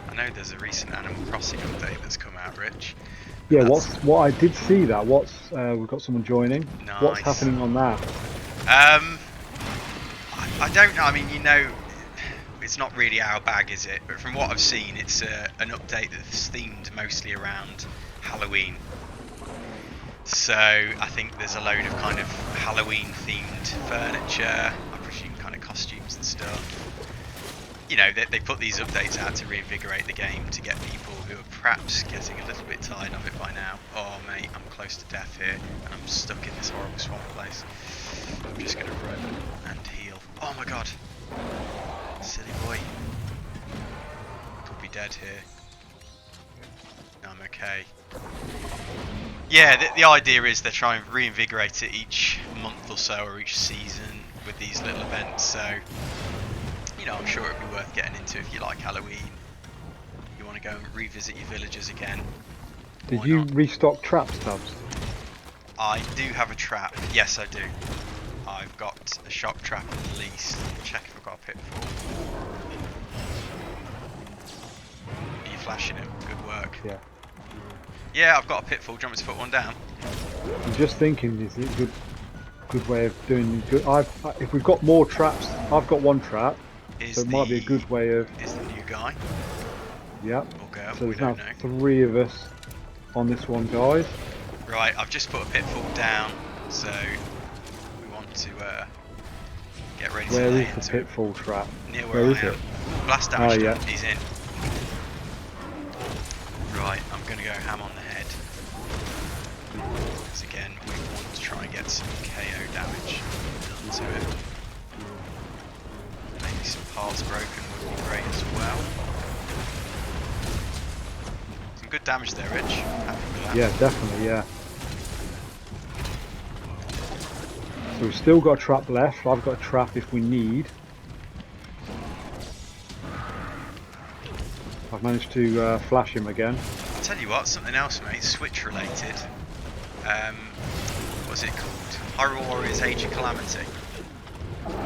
I know there's a recent Animal Crossing update that's come out, Rich. Yeah, what I did see that. We've got someone joining. Nice. What's happening on that? I don't know. I mean, you know, it's not really our bag, is it? But from what I've seen, it's an update that's themed mostly around Halloween. So I think there's a load of kind of Halloween-themed furniture, I presume kind of costumes and stuff. You know, they put these updates out to reinvigorate the game, to get people who are perhaps getting a little bit tired of it by now. Oh mate, I'm close to death here, and I'm stuck in this horrible swamp place. I'm just going to run and heal. Oh my god! Silly boy. Could be dead here. No, I'm okay. Yeah, the idea is they're trying to reinvigorate it each month or so, or each season, with these little events, so... You know, I'm sure it'd be worth getting into if you like Halloween. You want to go and revisit your villagers again. Did you restock trap stubs? I do have a trap. Yes, I do. I've got a shock trap at least. Check if I've got a pitfall. Are you flashing him? Good work. Yeah. Yeah, I've got a pitfall. Do you want me to put one down? I'm just thinking, is it a good way of doing good? If we've got more traps, I've got one trap. So it might be a good way of... Is the new guy? Yep. Or girl, so we there's now don't know. 3 of us on this one, guys. Right, I've just put a pitfall down, so we want to get ready to lay Where is into the pitfall trap? Near where I am. Blast damage, yeah. He's in. Right, I'm going to go ham on the head. Because again, we want to try and get some KO damage to it. Maybe some parts broken would be great as well. Some good damage there, Rich. Happy with that. Yeah, definitely, yeah. So we've still got a trap left. I've got a trap if we need. I've managed to flash him again. I'll tell you what, something else, mate, Switch related. What's it called? Hyrule Warriors Age of Calamity.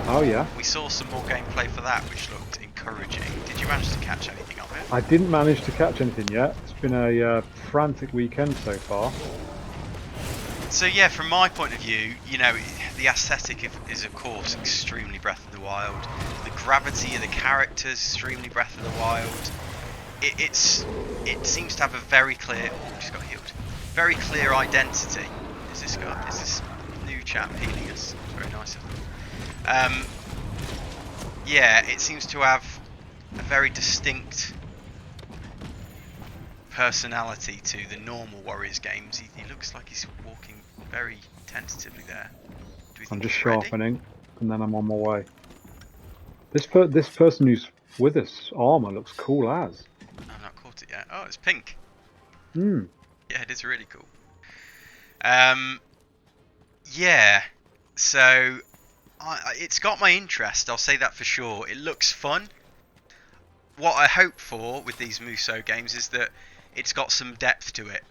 Oh yeah. We saw some more gameplay for that, which looked encouraging. Did you manage to catch anything of it? I didn't manage to catch anything yet. It's been a frantic weekend so far. So yeah, from my point of view, you know, the aesthetic is of course extremely Breath of the Wild. The gravity of the characters, extremely Breath of the Wild. It seems to have a very clear... Oh, just got healed. Very clear identity. Is this guy? Is this new chap healing us? It's very nice of him. Yeah, it seems to have a very distinct personality to the normal Warriors games. He looks like he's walking very tentatively there. Do we think I'm just he's ready? sharpening, and then I'm on my way. This person who's with us, armor looks cool as. I've not caught it yet. Oh, it's pink. Hmm. Yeah, it is really cool. Yeah, so it's got my interest, I'll say that for sure. It looks fun. What I hope for with these Musou games is that it's got some depth to it,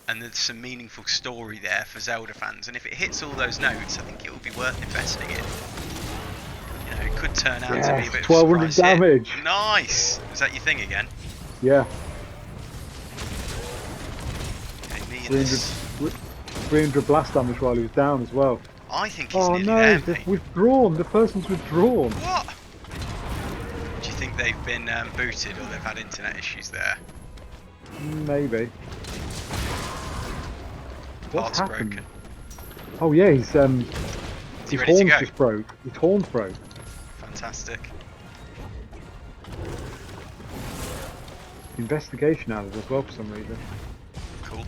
and there's some meaningful story there for Zelda fans, and if it hits all those notes, I think it will be worth investing in. You know, it could turn out to be a bit of a 1200 surprise damage. hit. Nice! Is that your thing again? Yeah. Okay, me and 300, this... 300 blast damage while he was down as well. I think he's Oh nearly no, there, they've mate. withdrawn. The person's withdrawn. What? Do you think they've been booted or they've had internet issues there? Maybe. What's Parts happened? broken. Oh yeah, his Is he ready to horns go? just broke. His horns broke. Fantastic. Investigation added as well for some reason. Cool.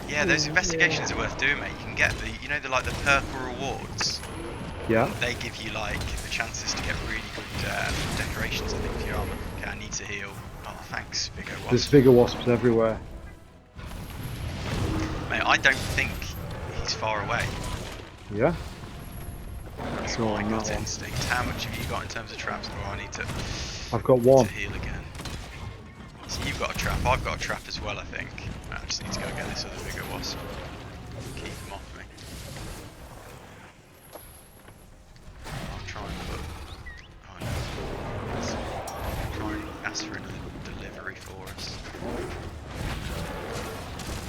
Yeah, those investigations are worth doing, mate. You can get the, you know, the like the purple rewards. Yeah. They give you like the chances to get really good decorations, I think, for your armor. Okay, I need to heal. Oh, thanks, Big O There's Wasp. bigger wasps everywhere. Mate, I don't think he's far away. Yeah. That's Go my on, gut that one. instinct. How much have you got in terms of traps? Oh, I need to I've got one. heal again. So you've got a trap. I've got a trap as well, I think. I just need to go get this other Bigger Wasp. Keep him off me. I'll try and put... Oh no. Let's try and ask for another delivery for us.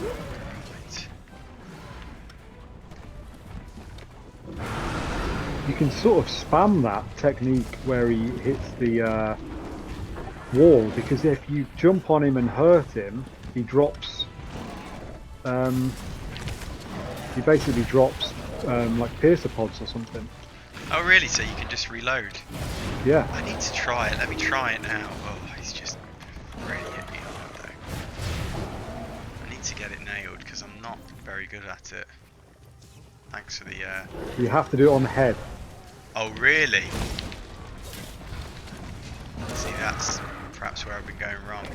Right. You can sort of spam that technique where he hits the wall, because if you jump on him and hurt him, he drops. He basically drops like piercer pods or something. Oh really? So you can just reload? Yeah. I need to try it. Let me try it now. Oh, he's just really hit me hard though. I need to get it nailed because I'm not very good at it. Thanks for the... You have to do it on the head. Oh really? See, that's perhaps where I've been going wrong.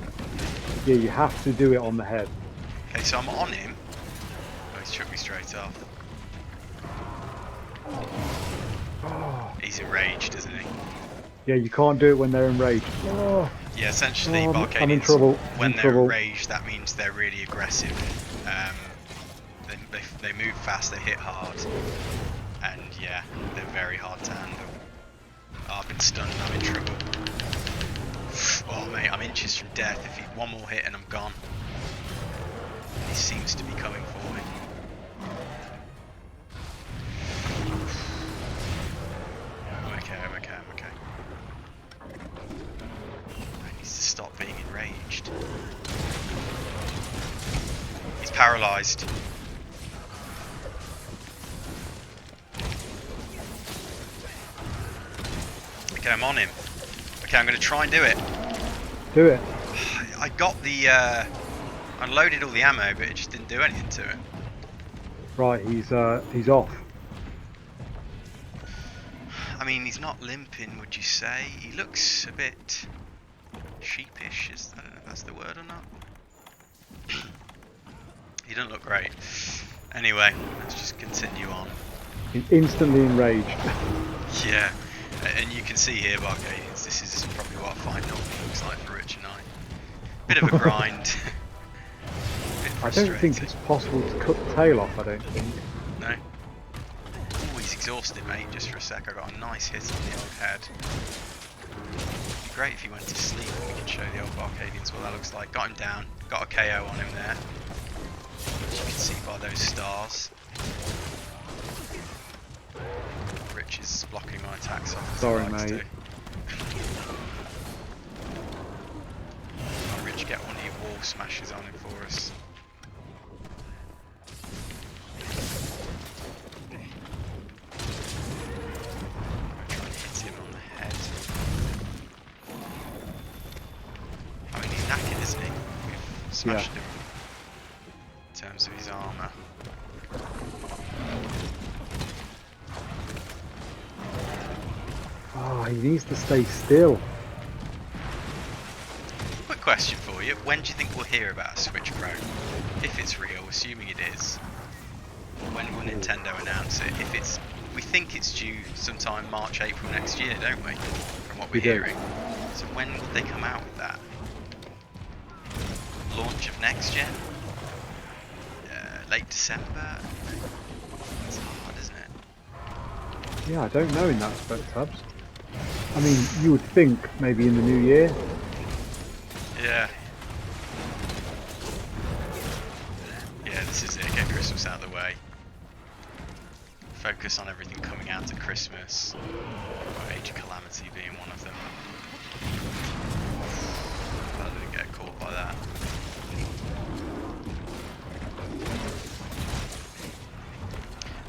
Yeah, you have to do it on the head. Okay, so I'm on him. Oh, he's chucked me straight off. Oh. He's enraged, isn't he? Yeah, you can't do it when they're enraged. Oh. Yeah, essentially, I'm in BArcadians, trouble. when in they're trouble. enraged, that means they're really aggressive. They move fast, they hit hard, and yeah, they're very hard to handle. Oh, I've been stunned, I'm in trouble. Oh mate, I'm inches from death. If he one more hit and I'm gone. He seems to be coming for me. I'm okay, I'm okay, I'm okay. He needs to stop being enraged. He's paralysed. Okay, I'm on him. Okay, I'm going to try and do it. Do it. I got the... I loaded all the ammo, but it just didn't do anything to it. Right, he's off. I mean, he's not limping, would you say? He looks a bit sheepish. I don't know if that's the word or not. He doesn't look great. Anyway, let's just continue on. He's instantly enraged. Yeah, and you can see here, BArcadians, this is probably what I find normally looks like for Rich and I. Bit of a grind. I don't think it's possible to cut the tail off, I don't think. No? Oh, he's exhausted, mate, just for a sec. I got a nice hit on the old head. It'd be great if he went to sleep and we can show the old BArcadians what that looks like. Got him down, got a KO on him there. As you can see by those stars. Rich is blocking my attacks off. Sorry, mate. Oh, Rich, get one of your wall smashes on him for us. I'm trying to hit him on the head. I mean, he's knackered, isn't he? We've smashed him in terms of his armour. Oh, he needs to stay still. Quick question for you. When do you think we'll hear about a Switch Pro? If it's real, assuming it is. When will Nintendo announce it? If it's... We think it's due sometime March, April next year, don't we? From what we're We do. hearing. So when will they come out with that? Launch of next gen? Late December? It's hard, isn't it? Yeah, I don't know in that respect, Tubbs. I mean, you would think maybe in the new year. Yeah. Yeah, this is it. Get Christmas out of the way. Focus on everything coming out at Christmas. Age of Calamity being one of them. I didn't get caught by that.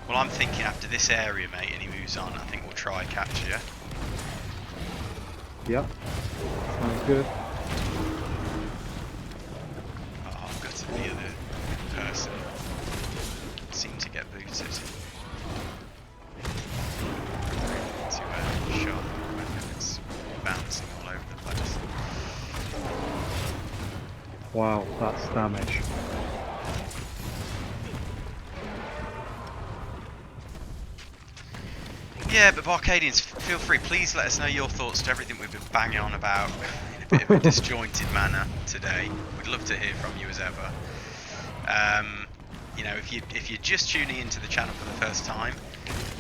Well, I'm thinking after this area, mate, and he moves on, I think we'll try capture. Yeah, sounds good. Oh, I've got to be the person. booted. To shot when it's bouncing all over the place. Wow, that's damage. Yeah, but Barcadians, feel free, please let us know your thoughts to everything we've been banging on about in a bit of a disjointed manner today. We'd love to hear from you as ever. You know, if you're just tuning into the channel for the first time,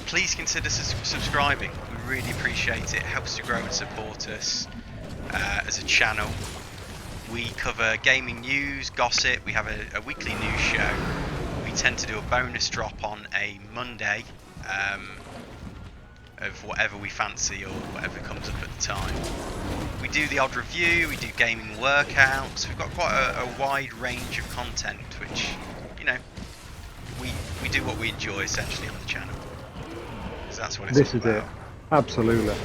please consider subscribing. We really appreciate it. It helps to grow and support us as a channel. We cover gaming news, gossip. We have a weekly news show. We tend to do a bonus drop on a Monday. Of whatever we fancy or whatever comes up at the time. We do the odd review, we do gaming workouts, we've got quite a wide range of content which, you know, we do what we enjoy essentially on the channel. Because that's what it's all about. This is it. Absolutely.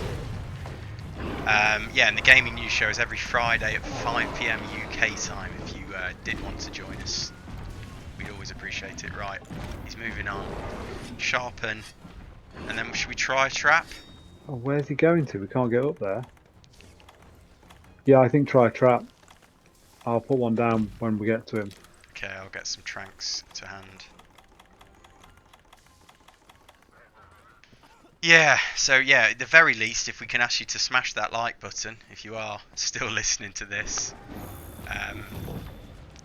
Yeah, and the gaming news show is every Friday at 5 PM UK time if you did want to join us. We'd always appreciate it. Right, he's moving on. Sharpen. And then should we try a trap? Oh, where's he going to? We can't get up there. Yeah, I think try a trap. I'll put one down when we get to him. Okay, I'll get some tranks to hand. Yeah, so yeah, at the very least, if we can ask you to smash that like button, if you are still listening to this,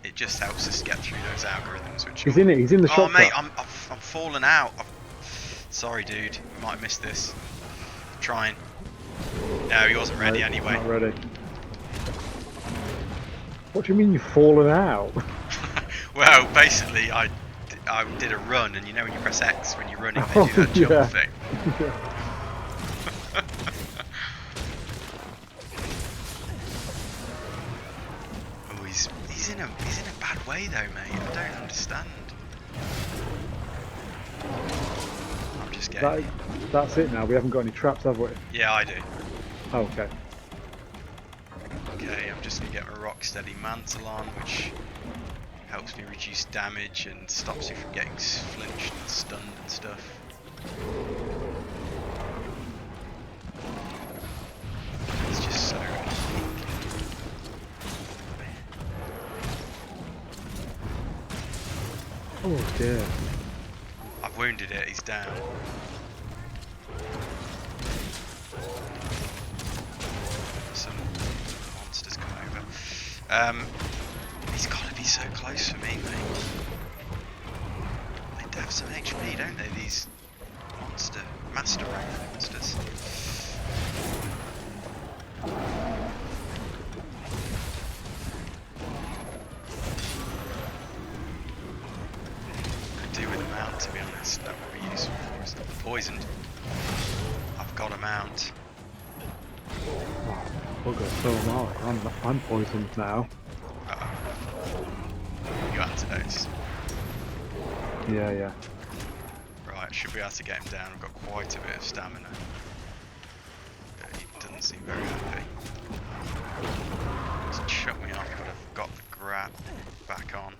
it just helps us get through those algorithms. Which he's in it. He's in the shop. Oh mate, I'm falling out. Sorry, dude. You might have missed this. I'm trying. No, he wasn't ready anyway. Not ready. What do you mean you've fallen out? Well, basically, I did a run, and you know when you press X when you're running, they do that jump thing. Oh, he's in a bad way though, mate. I don't understand. That's it now. We haven't got any traps, have we? Yeah, I do. Oh, okay. Okay, I'm just going to get my Rocksteady Mantle on, which helps me reduce damage and stops you from getting flinched and stunned and stuff. It's just so weak. Oh dear. I've wounded it, he's down. Some monsters come over. He's got to be so close for me, mate. They have some HP, don't they, these master rank monsters? To be honest, that would be useful for us. Poisoned. I've got a mount. Oh, bugger, so am I. I'm poisoned now. You antidotes. Yeah. Right, should be able to get him down. I've got quite a bit of stamina. But he doesn't seem very happy. He's shut me off, but I've got the grab back on.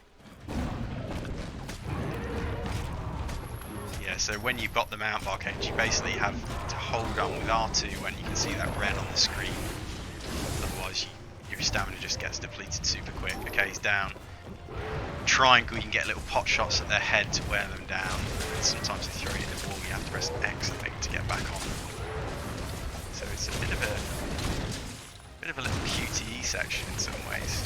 Yeah, so when you've got the mount Barcadians, you basically have to hold on with R2 when you can see that red on the screen. Otherwise, your stamina just gets depleted super quick. Okay, he's down. Triangle, you can get little pot shots at their head to wear them down. And sometimes they throw you at the wall, you have to press X, I think, to get back on them. So it's a bit of a little QTE section in some ways.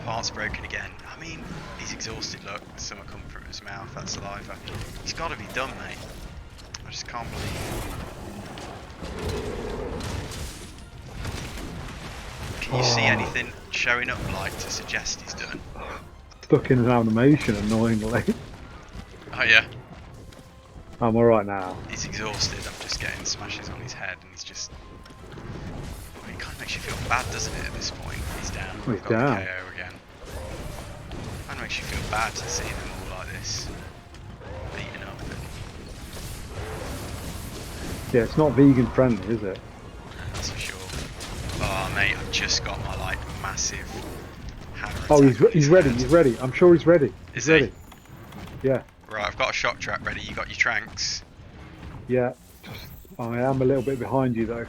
Part's broken again. I mean, he's exhausted, look. There's something coming from his mouth, that's saliva. He's got to be done, mate. I just can't believe it. Can you see anything showing up, like, to suggest he's done? Stuck in an animation, annoyingly. Oh, yeah? I'm alright now. He's exhausted. I'm just getting smashes on his head, and he's just... I mean, it kind of makes you feel bad, doesn't it, at this point? He's down. Oh, he's down. KO again. Kind of makes you feel bad to see them all like this, beaten up. And... Yeah, it's not vegan friendly, is it? That's for sure. Oh, mate, I've just got my, like, massive hammer Oh, attack he's ready, he's ready. I'm sure he's ready. Is ready. he? Yeah. Right, I've got a shock trap ready. You got your tranks. Yeah, I am a little bit behind you though.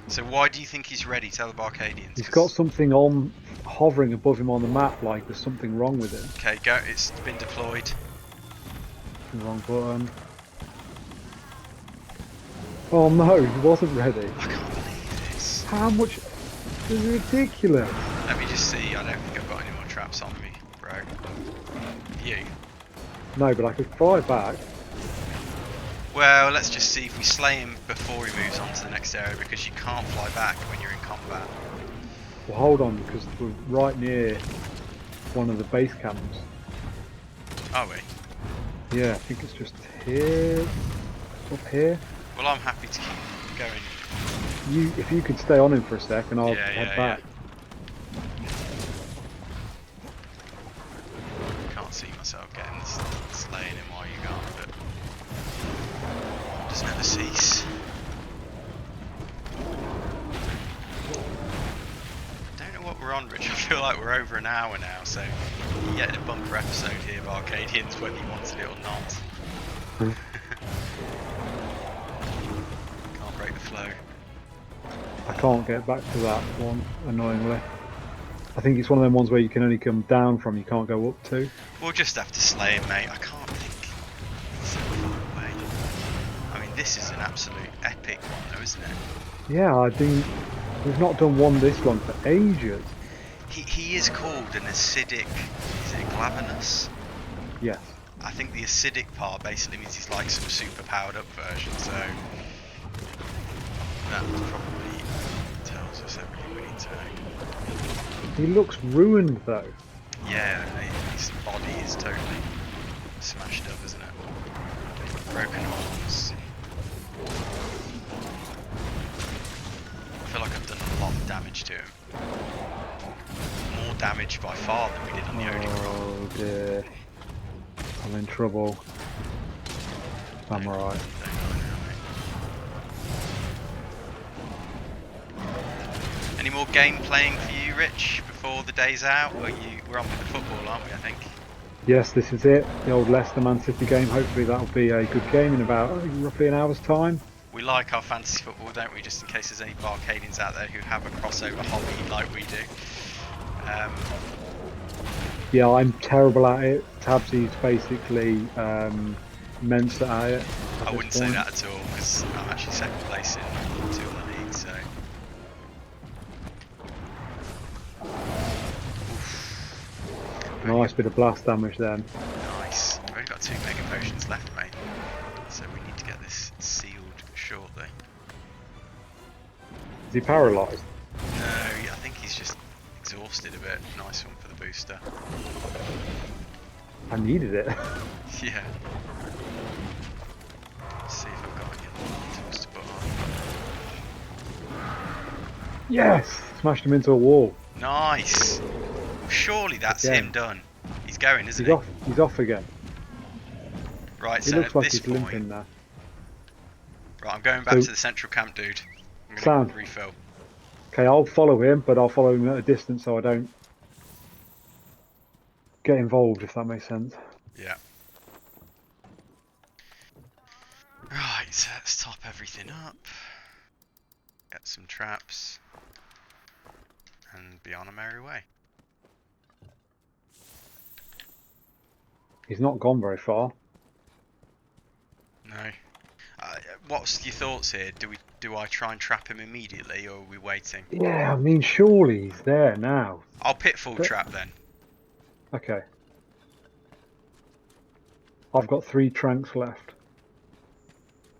So why do you think he's ready? Tell the Barcadians. He's got something on hovering above him on the map, like there's something wrong with it. Okay, go. It's been deployed. Wrong button. Oh no, he wasn't ready. I can't believe this. How much? This is ridiculous. Let me just see. I don't think I've got any more traps on me, bro. You? No, but I could fly back. Well, let's just see if we slay him before he moves on to the next area, because you can't fly back when you're in combat. Well, hold on, because we're right near one of the base camps. Are we? Yeah, I think it's just here. Up here. Well, I'm happy to keep going. If you could stay on him for a sec, and I'll Yeah, head back. Can't see myself getting this, slaying him while you're gone, but does never cease. Don't know what we're on, Rich. I feel like we're over an hour now, so you're getting a bumper episode here of Arcadians, whether you wanted it or not. Can't break the flow. I can't get back to that one, annoyingly. I think it's one of them ones where you can only come down from, you can't go up to. We'll just have to slay him, mate. I can't think. It's so far away. I mean, this is an absolute epic one, though, isn't it? Yeah, I think we've not done this one for ages. He is called an acidic. Is it glavenus? Yes. I think the acidic part basically means he's like some super powered up version. So that probably tells us everything we need to know. He looks ruined though. Yeah, his body is totally smashed up, isn't it? Broken arms. I feel like I've done a lot of damage to him. More damage by far than we did on the Odin. Oh dear. I'm in trouble. I'm alright. Any more game playing for you, Rich, before the day's out? We're on with the football, aren't we, I think? Yes, this is it. The old Leicester Man City game. Hopefully that'll be a good game in about roughly an hour's time. We like our fantasy football, don't we? Just in case there's any Barcadians out there who have a crossover hobby like we do. Yeah, I'm terrible at it. Tabsy's basically Mensa at it. I wouldn't say that at all, because I'm actually second place in 2 in the league, so... Nice bit of blast damage then. Nice. We've only got 2 mega potions left, mate. So we need to get this sealed shortly. Is he paralysed? No, I think he's just exhausted a bit. Nice one for the booster. I needed it. Yeah. Let's see if I've got any other tools to put on. Yes! Smashed him into a wall. Nice! Well, surely that's him done. He's going, isn't he? He's off again. Right, he so looks at like this he's point... limping now. Right, I'm going back to the central camp, dude. I'm going to refill. Okay, I'll follow him, but I'll follow him at a distance so I don't get involved, if that makes sense. Yeah. Right, so let's top everything up. Get some traps. And be on a merry way. He's not gone very far. No. What's your thoughts here? Do I try and trap him immediately, or are we waiting? Yeah, I mean, surely he's there now. I'll pitfall trap then. Okay. I've got 3 tranks left.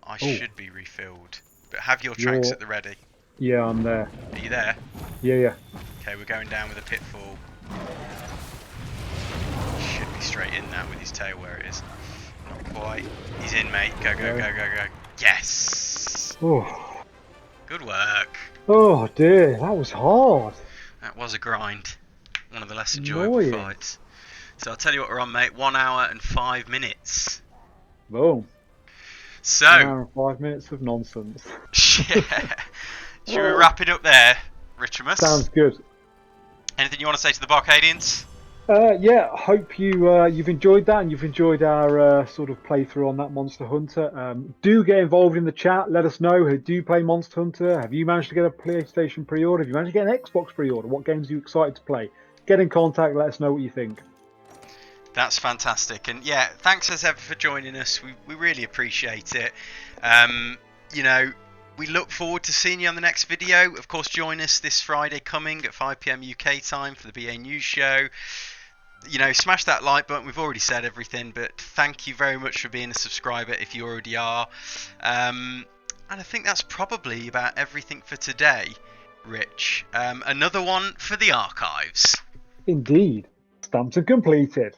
I should be refilled. But have your tranks at the ready. Yeah, I'm there. Are you there? Yeah. Okay, we're going down with a pitfall. Should be straight in that with his tail where it is. Not quite. He's in, mate. Go. Yes! Oh. Good work. Oh dear, that was hard. That was a grind. One of the less enjoyable fights. So I'll tell you what we're on, mate. 1 hour and 5 minutes. Boom. So 1 hour and 5 minutes of nonsense. Yeah. Should we wrap it up there, Richimus? Sounds good. Anything you want to say to the Barcadians? Yeah, hope you've enjoyed that and you've enjoyed our sort of playthrough on that Monster Hunter. Do get involved in the chat. Let us know who do you play Monster Hunter. Have you managed to get a PlayStation pre-order? Have you managed to get an Xbox pre-order? What games are you excited to play? Get in contact. Let us know what you think. That's fantastic, and yeah, thanks as ever for joining us. We really appreciate it. Um, you know, we look forward to seeing you on the next video. Of course, join us this Friday coming at 5 p.m. UK time for the BA News Show. You know, smash that like button. We've already said everything, but thank you very much for being a subscriber if you already are. And I think that's probably about everything for today, Rich. Another one for the archives. Indeed, stamped and completed.